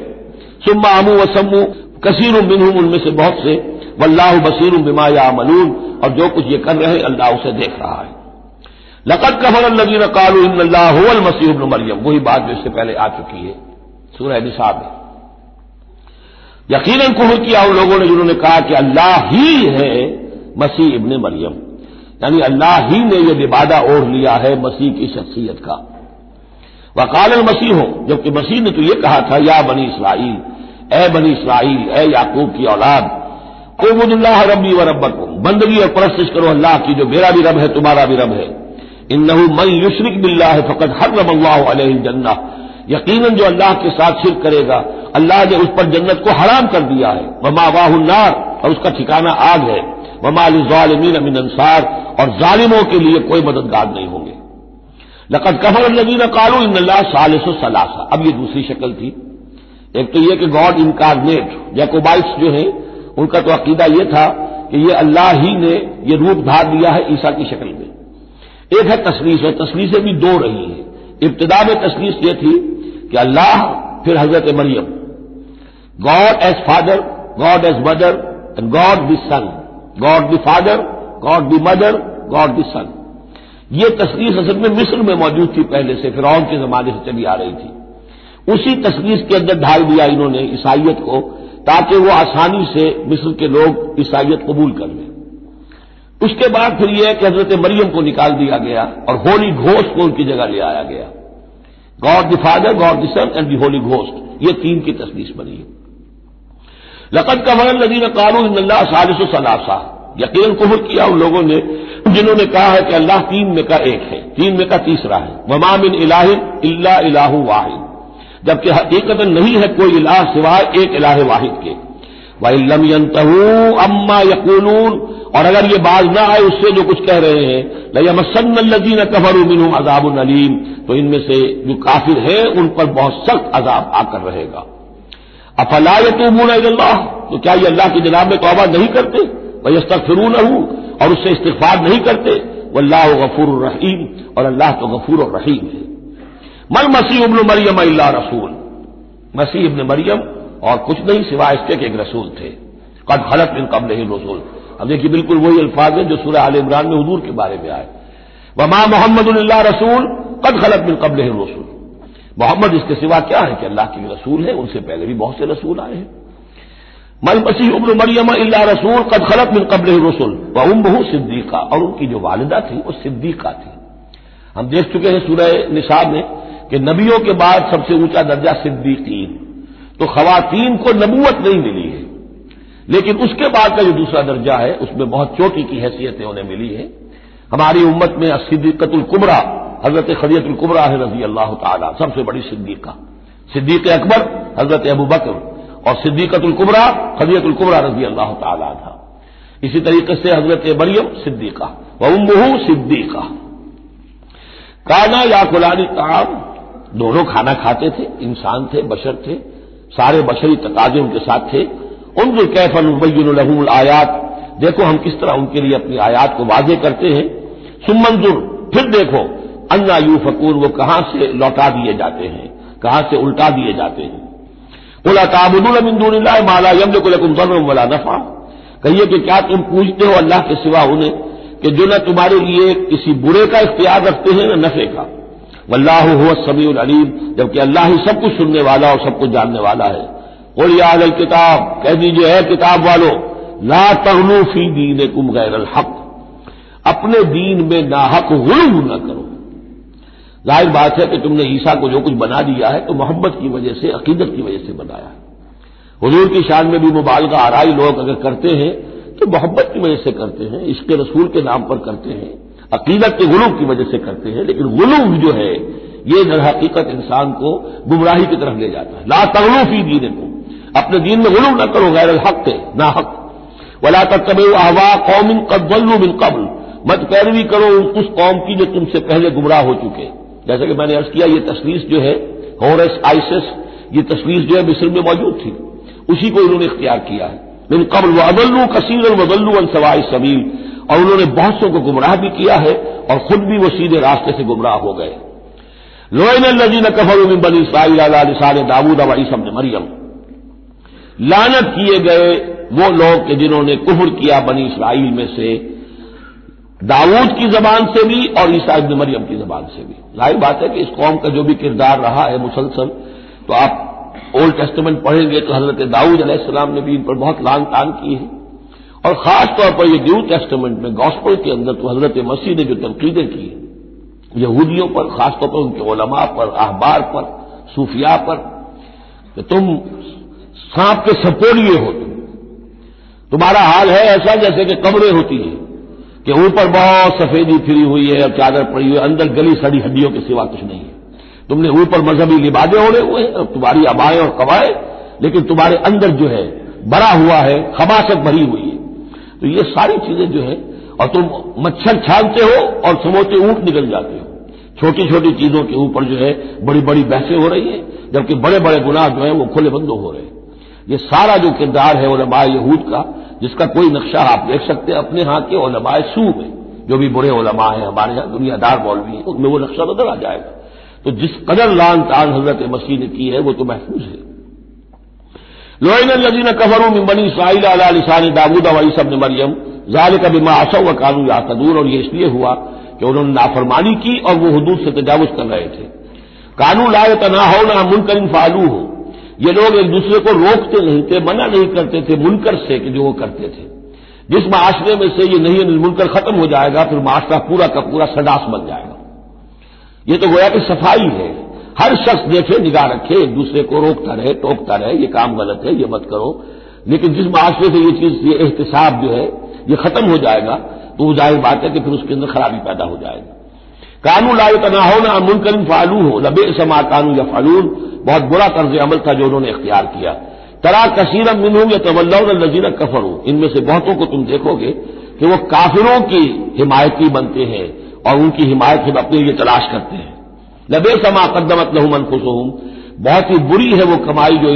ثم عموا وصموا کثیر منہم، ان میں سے بہت سے، واللہ بصیر بما یعملون، اور جو کچھ یہ کر رہے ہیں اللہ اسے دیکھ رہا ہے۔ لقد کفر الذین قالوا ان اللہ هو المسیح ابن مریم، وہی بات جو اس سے پہلے آ چکی ہے سورہ نساء میں۔ یقیناً کفر کیا ان لوگوں نے جنہوں نے کہا کہ اللہ ہی ہے مسیح ابن مریم، یعنی اللہ ہی نے یہ لبادہ اوڑھ لیا ہے مسیح کی شخصیت کا۔ وقال المسیح، جبکہ مسیح نے تو یہ کہا تھا یا بنی اسرائیل، اے بنی اسرائیل، اے یعقوب کی اولاد، اعبدوا اللہ ربی و ربکم، بندگی اور پرستش کرو اللہ کی جو میرا بھی رب ہے تمہارا بھی رب ہے۔ انہ من یشرک باللہ فقد حرم اللہ علیہ الجنہ، یقیناً جو اللہ کے ساتھ شرک کرے گا اللہ نے اس پر جنت کو حرام کر دیا ہے، ومأواہ النار، اور اس کا ٹھکانہ آگ ہے، وما للظالمین من انصار، اور ظالموں کے لیے کوئی مددگار نہیں ہوں گے۔ لقد کفر الذین قالوا ان اللہ ثالث ثلاثہ، اب یہ دوسری شکل تھی۔ ایک تو یہ کہ گاڈ انکارنیٹ، جیکوبائٹس جو ہیں ان کا تو عقیدہ یہ تھا کہ یہ اللہ ہی نے یہ روپ دھار لیا ہے عیسیٰ کی شکل میں۔ ایک ہے تثلیث، اور تثلیثیں بھی دو رہی ہیں۔ ابتدا میں تثلیث یہ تھی کہ اللہ پھر حضرت مریم، God is father, God is mother and God the son, God the father, God the mother, God the son. یہ تثلیث اصل میں مصر میں موجود تھی پہلے سے، فرعون کے زمانے سے چلی آ رہی تھی۔ اسی تثلیث کے اندر ڈھال دیا انہوں نے عیسائیت کو، تاکہ وہ آسانی سے مصر کے لوگ عیسائیت قبول کر لیں۔ اس کے بعد پھر یہ ہے کہ حضرت مریم کو نکال دیا گیا اور ہولی گھوسٹ کو ان کی جگہ لے آیا گیا۔ God the father, God the Son and the Holy Ghost, یہ تین کی تثلیث بنی ہے۔ لقد کفر الذین قالوا ان اللہ ثالث ثلاثہ، یقیناً کفر کیا ان لوگوں نے جنہوں نے کہا ہے کہ اللہ تین میں کا ایک ہے، تین میں کا تیسرا ہے۔ وما من الہ الا الہ واحد، جبکہ حقیقت نہیں ہے کوئی الہ سوائے ایک الہ واحد کے۔ وَإِن لَّمْ يَنْتَهُوا عَمَّا يَقُولُونَ، اور اگر یہ باز نہ آئے اس سے جو کچھ کہہ رہے ہیں، لَيَمَسَّنَّ الَّذِينَ كَفَرُوا مِنْهُمْ عَذَابٌ أَلِيمٌ، تو ان میں سے جو کافر ہیں ان پر بہت سخت عذاب آ کر رہے گا۔ أَفَلَا يَتُوبُونَ إِلَى اللَّهِ، تو کیا یہ اللہ کی جناب میں توبہ نہیں کرتے؟ وَيَسْتَغْفِرُونَهُ، اور اس سے استغفار نہیں کرتے؟ وَاللَّهُ غَفُورٌ رَحِيمٌ، اور اللہ تو غفور اور رحیم ہے۔ مَا الْمَسِيحُ ابْنُ مَرْيَمَ إِلَّا رَسُولٌ، مسیح ابن مریم اور کچھ نہیں سوائے اس کے کہ ایک رسول تھے۔ قد خلت من قبلہ الرسل، اب دیکھیے بالکل وہی الفاظ ہیں جو سورہ آل عمران میں حضور کے بارے میں آئے، وما محمد الا رسول قد خلت من قبلہ الرسل، محمد اس کے سوا کیا ہے کہ اللہ کے رسول ہے، ان سے پہلے بھی بہت سے رسول آئے ہیں۔ ما المسیح ابن مریم الا رسول قد خلت من قبلہ الرسل وامہ صدیقہ، اور ان کی جو والدہ تھی وہ صدیقہ تھی۔ ہم دیکھ چکے ہیں سورہ نساء میں کہ نبیوں کے بعد سب سے اونچا درجہ صدیقین، تو خواتین کو نبوت نہیں ملی ہے، لیکن اس کے بعد کا جو دوسرا درجہ ہے اس میں بہت چوٹی کی حیثیتیں انہیں ملی ہے۔ ہماری امت میں صدیقۃ الکبریٰ حضرت خدیجہ الکبریٰ ہے رضی اللہ تعالی، سب سے بڑی صدیقہ، صدیق اکبر حضرت ابوبکر، اور صدیقۃ الکبریٰ خدیجہ الکبریٰ رضی اللہ تعالی عنہا۔ اسی طریقے سے حضرت مریم صدیقہ وامہ صدیقہ۔ کانا یاکلان الطعام، دونوں کھانا کھاتے تھے، انسان تھے، بشر تھے، سارے بشری تقاضے ان کے ساتھ تھے۔ انظر کیف نبین لهم الآیات، دیکھو ہم کس طرح ان کے لیے اپنی آیات کو واضح کرتے ہیں۔ ثم انظر، پھر دیکھو، انا یوفکون، وہ کہاں سے لوٹا دیے جاتے ہیں، کہاں سے الٹا دیے جاتے ہیں۔ قل اتعبدون من دون اللہ ما لا یملک لکم ضرا ولا نفعا، کہیے کہ کیا تم پوجتے ہو اللہ کے سوا انہیں کہ جو نہ تمہارے لیے کسی برے کا اختیار رکھتے ہیں نہ نفع کا۔ واللہ هو السمیع العلیم، جبکہ اللہ ہی سب کچھ سننے والا اور سب کچھ جاننے والا ہے۔ قل یا اہل الکتاب، کہہ دیجئے اے کتاب والو، لا تغلوا فی دینکم غیر الحق، اپنے دین میں ناحق غلو نہ کرو۔ ظاہر بات ہے کہ تم نے عیسیٰ کو جو کچھ بنا دیا ہے تو محبت کی وجہ سے، عقیدت کی وجہ سے بنایا ہے۔ حضور کی شان میں بھی مبالغہ آرائی لوگ اگر کرتے ہیں تو محبت کی وجہ سے کرتے ہیں، عشق رسول کے نام پر کرتے ہیں، عقیدت کے غلو کی وجہ سے کرتے ہیں، لیکن غلو جو ہے یہ در حقیقت انسان کو گمراہی کی طرف لے جاتا ہے۔ لا تغلوا فی دینکم، اپنے دین میں غلو نہ کرو غیر الحق ہے، ناحق۔ ولا تتبعوا اهواء قوم قد ضلوا من قبل، مت پیروی کرو اس قوم کی جو تم سے پہلے گمراہ ہو چکے۔ جیسا کہ میں نے عرض کیا یہ تثلیث جو ہے ہورس آئسس، یہ تثلیث جو ہے مصر میں موجود تھی، اسی کو انہوں نے اختیار کیا ہے۔ من قبل واضلوا كثيرا وضلوا عن سواء السبيل، اور انہوں نے بہت سو کو گمراہ بھی کیا ہے اور خود بھی وہ سیدھے راستے سے گمراہ ہو گئے۔ لعن الذين كفروا من بني اسرائيل على لسان داؤد وعيسى ابن مريم، لعنت کیے گئے وہ لوگ کہ جنہوں نے کفر کیا بنی اسرائیل میں سے داؤد کی زبان سے بھی اور عیسیٰ ابن مریم کی زبان سے بھی۔ ظاہر بات ہے کہ اس قوم کا جو بھی کردار رہا ہے مسلسل، تو آپ اولڈ ٹیسٹمنٹ پڑھیں گے تو حضرت داؤد علیہ السلام نے بھی ان پر بہت لعن طعن کی ہے، اور خاص طور پر یہ نیو ٹیسٹمنٹ میں گاسپل کے اندر تو حضرت مسیح نے جو تنقیدیں کی ہیں یہودیوں پر، خاص طور پر ان کے علماء پر، احبار پر، صوفیاء پر، کہ تم سانپ کے سپولیے ہو، تمہارا حال ہے ایسا جیسے کہ قبریں ہوتی ہیں کہ اوپر بہت سفیدی پھری ہوئی ہے اور چادر پڑی ہوئی ہے، اندر گلی سڑی ہڈیوں کے سوا کچھ نہیں ہے۔ تم نے اوپر مذہبی لبادے اوڑے ہوئے ہیں اور تمہاری ابائیں اور قوائیں، لیکن تمہارے اندر جو ہے بھرا ہوا ہے، خباثت بھری ہوئی ہے۔ تو یہ ساری چیزیں جو ہے، اور تم مچھر چھانتے ہو اور سموتے اونٹ نکل جاتے ہو، چھوٹی چھوٹی چیزوں کے اوپر جو ہے بڑی بڑی بحثیں ہو رہی ہیں، جبکہ بڑے بڑے گناہ جو ہیں وہ کھلے بندوں ہو رہے ہیں۔ یہ سارا جو کردار ہے علماء یہود کا، جس کا کوئی نقشہ آپ دیکھ سکتے ہیں اپنے ہاں کے علماء سو میں، جو بھی برے علماء ہیں ہمارے یہاں دنیا دار مولوی ہیں، ان میں وہ نقشہ نظر آ جائے گا۔ تو جس قدر لعن طعن حضرت مسیح نے کی ہے وہ تو محفوظ ہے۔ لعن الذین کفروا من بنی اسرائیل علی لسان داؤد و عیسی ابن مریم ذلک بما عصوا وکانوا یعتدون، اور یہ اس لیے ہوا کہ انہوں نے نافرمانی کی اور وہ حدود سے تجاوز کر رہے تھے۔ کانوا لا یتناہون عن منکر فعلوہ، یہ لوگ ایک دوسرے کو روکتے نہیں تھے، منع نہیں کرتے تھے منکر سے کہ جو وہ کرتے تھے۔ جس معاشرے میں سے یہ نہیں منکر ختم ہو جائے گا پھر معاشرہ پورا کا پورا سڈاس بن جائے گا۔ یہ تو گویا کہ صفائی ہے، ہر شخص دیکھے نگاہ رکھے، ایک دوسرے کو روکتا رہے ٹوکتا رہے، یہ کام غلط ہے، یہ مت کرو۔ لیکن جس معاشرے سے یہ چیز، یہ احتساب جو ہے یہ ختم ہو جائے گا تو وہ ظاہر بات ہے کہ پھر اس کے اندر خرابی پیدا ہو جائے گی۔ کانوا لا یتناہون عن منکر فعلوہ لبئس ما کانوا یفعلون، بہت برا طرز عمل تھا جو انہوں نے اختیار کیا۔ ترا کثیرا منہم یتولون الذین کفروا، ان میں سے بہتوں کو تم دیکھو گے کہ وہ کافروں کی حمایتی بنتے ہیں اور ان کی حمایت سے اپنے لیے تلاش کرتے ہیں۔ لبئس ما قدمت لهم انفسهم، بہت ہی بری ہے وہ کمائی جو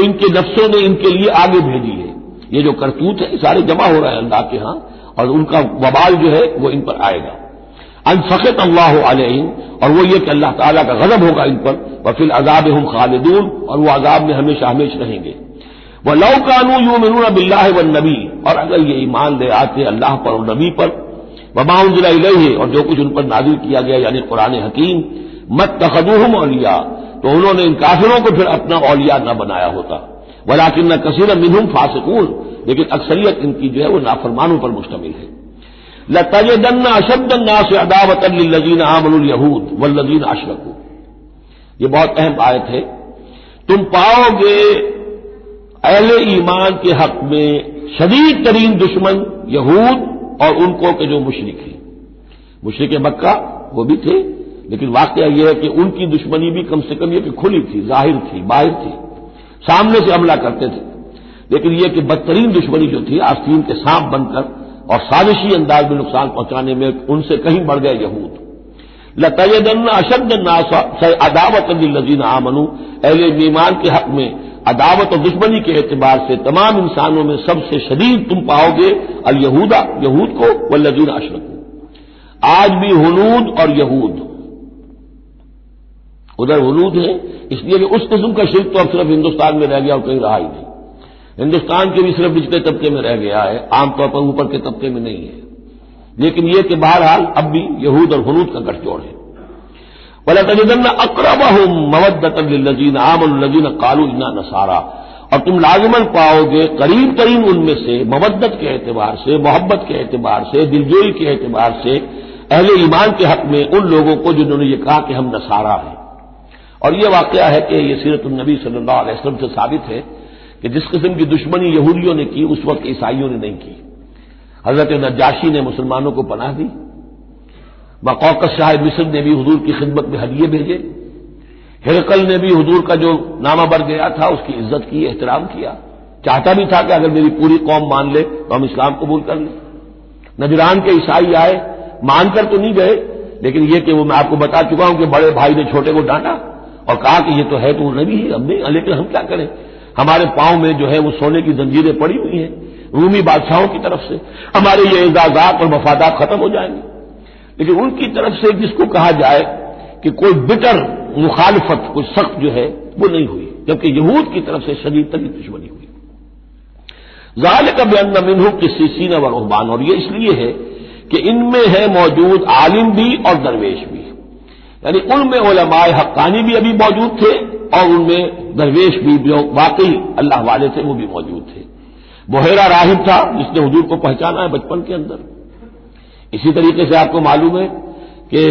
ان کے نفسوں نے ان کے لیے آگے بھیجی ہے۔ یہ جو کرتوت ہے سارے جمع ہو رہے ہیں اللہ کے ہاں، اور ان کا وبال جو ہے وہ ان پر آئے گا۔ ان سخط اللہ علیہم، اور وہ یہ کہ اللہ تعالیٰ کا غضب ہوگا ان پر، وفی العذاب ہم خالدون، اور وہ عذاب میں ہمیشہ ہمیشہ رہیں گے۔ وَلَوْ كَانُوا يُؤْمِنُونَ بِاللَّهِ وَالنَّبِيِّ، اور اگر یہ ایمان لے آتے اللہ پر اور نبی پر، وَمَا أُنزِلَ إِلَيْهِ، اور جو کچھ ان پر نازل کیا گیا یعنی قرآن حکیم، مَتَّخَذُوهُمْ أَوْلِيَاءَ، تو انہوں نے ان کافروں کو پھر اپنا اولیاء نہ بنایا ہوتا۔ وَلَٰكِنَّ كَثِيرًا مِّنْهُمْ فَاسِقُونَ، لیکن اکثریت ان کی جو ہے وہ نافرمانوں پر مشتمل ہے۔ لَتَجِدَنَّ أَشَدَّ النَّاسِ عَدَاوَةً لِّلَّذِينَ آمَنُوا الْيَهُودَ وَالَّذِينَ أَشْرَكُوا، یہ بہت اہم آیت ہے۔ تم پاؤ گے اہل ایمان کے حق میں شدید ترین دشمن یہود اور ان کو کہ جو مشرک ہیں۔ مشرک مکہ وہ بھی تھے، لیکن واقعہ یہ ہے کہ ان کی دشمنی بھی کم سے کم یہ کہ کھلی تھی، ظاہر تھی، باہر تھی، سامنے سے حملہ کرتے تھے، لیکن یہ کہ بدترین دشمنی جو تھی آستین کے سانپ بن کر اور سازشی انداز میں نقصان پہنچانے میں ان سے کہیں بڑھ گئے یہود۔ لَتَجِدَنَّ أَشَدَّ النَّاسِ عَدَاوَةً لِّلَّذِينَ آمَنُوا، اہل ایمان کے حق میں عداوت اور دشمنی کے اعتبار سے تمام انسانوں میں سب سے شدید تم پاؤ گے الیہود، یہود کو، والذین اشرکوا۔ آج بھی ہنود اور یہود، ادھر ہنود ہے اس لیے کہ اس قسم کا شرک تو اب صرف ہندوستان میں رہ گیا اور کہیں رہا ہی نہیں۔ ہندوستان کے بھی صرف نچلے طبقے میں رہ گیا ہے، عام طور پر اوپر کے طبقے میں نہیں ہے، لیکن یہ کہ بہرحال اب بھی یہود اور ہنود کا گٹھ جوڑ ہے۔ وَلَتَجِدَنَّ أَقْرَبَهُم مَّوَدَّةً لِّلَّذِينَ آمَنُوا الَّذِينَ قَالُوا إِنَّا نَصَارَىٰ، اور تم لازماً پاؤ گے قریب ترین ان میں سے مودت کے اعتبار سے، محبت کے اعتبار سے، دلجوئی کے اعتبار سے اہل ایمان کے حق میں ان لوگوں کو جنہوں نے یہ کہا کہ ہم نصارہ ہیں۔ اور یہ واقعہ ہے کہ یہ سیرت النبی صلی اللہ علیہ وسلم سے ثابت ہے کہ جس قسم کی دشمنی یہودیوں نے کی اس وقت عیسائیوں نے نہیں کی۔ حضرت نجاشی نے مسلمانوں کو پناہ دی، مقوقس شاہ مصر نے بھی حضور کی خدمت میں ہدیے بھیجے، ہرقل نے بھی حضور کا جو نامہ بر گیا تھا اس کی عزت کی، احترام کیا، چاہتا بھی تھا کہ اگر میری پوری قوم مان لے تو ہم اسلام قبول کر لیں۔ نجران کے عیسائی آئے، مان کر تو نہیں گئے، لیکن یہ کہ وہ میں آپ کو بتا چکا ہوں کہ بڑے بھائی نے چھوٹے کو ڈانٹا اور کہا کہ یہ تو ہے تو وہ نبی ہے، ہم نہیں، لیکن ہم کیا کریں، ہمارے پاؤں میں جو ہے وہ سونے کی زنجیریں پڑی ہوئی ہیں رومی بادشاہوں کی طرف سے، ہمارے یہ اعزازات اور مفادات ختم ہو جائیں گے۔ لیکن ان کی طرف سے جس کو کہا جائے کہ کوئی بٹر مخالفت، کوئی سخت جو ہے وہ نہیں ہوئی۔ جبکہ یہود کی طرف سے شدید ترین دشمنی ہوئی۔ ذالک بأن منہم قسیسین و رہبان، اور یہ اس لیے ہے کہ ان میں ہے موجود عالم بھی اور درویش بھی، یعنی ان میں علماء حقانی بھی ابھی موجود تھے اور ان میں درویش بھی جو واقعی اللہ والے تھے وہ بھی موجود تھے۔ بحیرہ راہب تھا جس نے حضور کو پہچانا ہے بچپن کے اندر۔ اسی طریقے سے آپ کو معلوم ہے کہ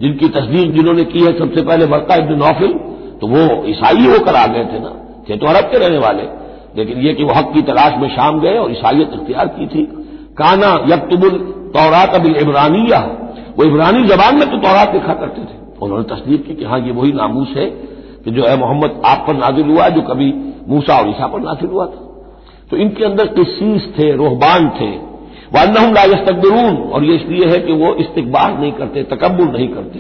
جن کی تصدیق جنہوں نے کی ہے سب سے پہلے ورقہ ابن نوفل، تو وہ عیسائی ہو کر آ گئے تھے نا، تھے تو عرب کے رہنے والے، لیکن یہ کہ وہ حق کی تلاش میں شام گئے اور عیسائیت اختیار کی تھی۔ کانا یکتب التوراۃ بالعبرانیہ، وہ عبرانی زبان میں تو تورات لکھا کرتے تھے۔ انہوں نے تصدیق کی کہ ہاں یہ وہی ناموس ہے کہ جو ہے محمد آپ پر نازل ہوا جو کبھی موسیٰ اور عیسیٰ پر نازل ہوا تھا۔ تو ان کے اندر قسیس تھے، رہبان تھے۔ وَأَنَّهُمْ لَا يَسْتَكْبِرُونَ، اور یہ اس لیے ہے کہ وہ استکبار نہیں کرتے، تکبر نہیں کرتے۔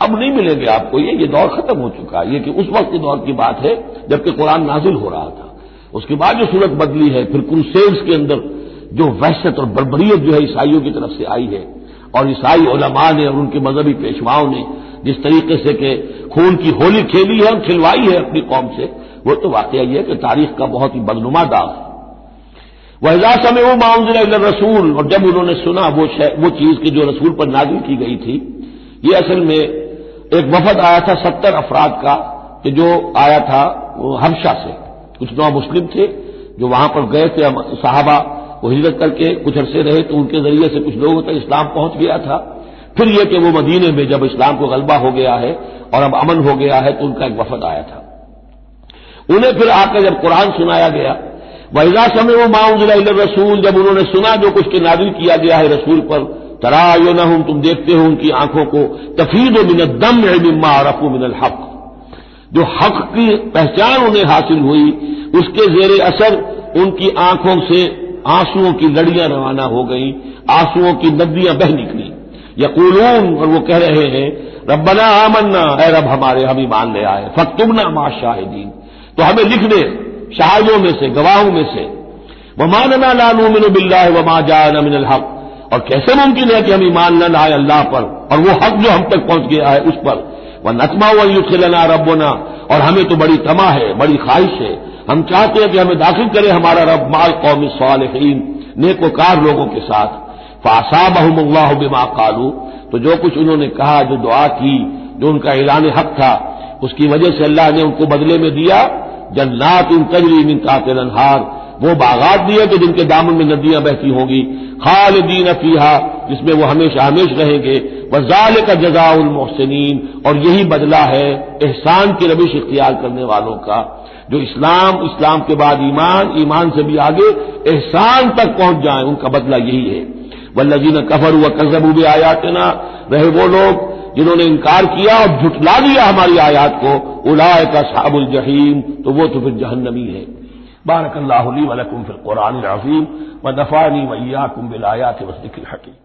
اب نہیں ملیں گے آپ کو یہ دور ختم ہو چکا ہے، یہ کہ اس وقت کے دور کی بات ہے جبکہ قرآن نازل ہو رہا تھا۔ اس کے بعد جو صورت بدلی ہے، پھر کروسیڈز کے اندر جو وحشت اور بربریت جو ہے عیسائیوں کی طرف سے آئی ہے، اور عیسائی علماء نے اور ان کے مذہبی پیشواؤں نے جس طریقے سے کہ خون کی ہولی کھیلی ہے اور کھلوائی ہے اپنی قوم سے، وہ تو واقعہ یہ ہے کہ تاریخ کا بہت ہی بدنما داغ ہے۔ وَإِذَا سَمِعُوا مَا أُنزِلَ إِلَى الرَّسُولِ، اور جب انہوں نے سنا وہ چیز کہ جو رسول پر نازل کی گئی تھی۔ یہ اصل میں ایک وفد آیا تھا 70 افراد کا کہ جو آیا تھا وہ حبشہ سے، کچھ نو مسلم تھے جو وہاں پر گئے تھے صحابہ، وہ ہجرت کر کے کچھ عرصے رہے تو ان کے ذریعے سے کچھ لوگوں تک اسلام پہنچ گیا تھا۔ پھر یہ کہ وہ مدینے میں جب اسلام کو غلبہ ہو گیا ہے اور اب امن ہو گیا ہے تو ان کا ایک وفد آیا تھا۔ انہیں پھر آ کر جب قرآن سنایا گیا، وَإِذَا سَمِعُوا مَا أُنزِلَ إِلَى الرَّسُولِ، جب انہوں نے سنا جو کچھ کے نازل کیا گیا ہے رسول پر، تَرَىٰ أَعْيُنَهُمْ، تم دیکھتے ہو ان کی آنکھوں کو، تَفِيضُ مِنَ الدَّمْعِ مِمَّا عَرَفُوا مِنَ الْحَقِّ، جو حق کی پہچان انہیں حاصل ہوئی اس کے زیر اثر ان کی آنکھوں سے آنسوؤں کی لڑیاں روانہ ہو گئیں، آنسوؤں کی ندیاں بہہ نکلی۔ یقولون، اور وہ کہہ رہے ہیں، ربنا آمنا، اے رب ہمارے ہم ایمان لے آئے، فاکتبنا مع الشاہدین، تو ہمیں لکھ دے شاہدوں میں سے، گواہوں میں سے۔ وما لنا لا نؤمن باللہ وما جاءنا من الحق، اور کیسے ممکن ہے کہ ہم ایمان نہ لائیں اللہ پر اور وہ حق جو ہم تک پہنچ گیا ہے اس پر۔ ونطمع ان يدخلنا ربنا، اور ہمیں تو بڑی طمع ہے، بڑی خواہش ہے، ہم چاہتے ہیں کہ ہمیں داخل کرے ہمارا رب مع القوم الصالحین، نیک وکار لوگوں کے ساتھ۔ فاصابهم الله بما قالوا، تو جو کچھ انہوں نے کہا، جو دعا کی، جو ان کا اعلان حق تھا، اس کی وجہ سے اللہ نے ان کو بدلے میں دیا جنات تجری من تحتها الانہار، وہ باغات دیے کہ جن کے دامن میں ندیاں بہتی ہوں گی، خالدین فیہا، جس میں وہ ہمیشہ ہمیشہ رہیں گے، وذالک جزاء المحسنین، اور یہی بدلہ ہے احسان کی روش اختیار کرنے والوں کا، جو اسلام کے بعد ایمان سے بھی آگے احسان تک پہنچ جائیں، ان کا بدلہ یہی ہے۔ والذین کفروا وکذبوا بآیاتنا، رہے وہ لوگ جنہوں نے انکار کیا اور جھٹلا دیا ہماری آیات کو، اولئک اصحاب الجحیم، تو وہ تو پھر جہنمی ہے۔ بارک اللہ لی ولکم فی القرآن العظیم ونفعنی وإیاکم بالآیات والذکر الحکیم۔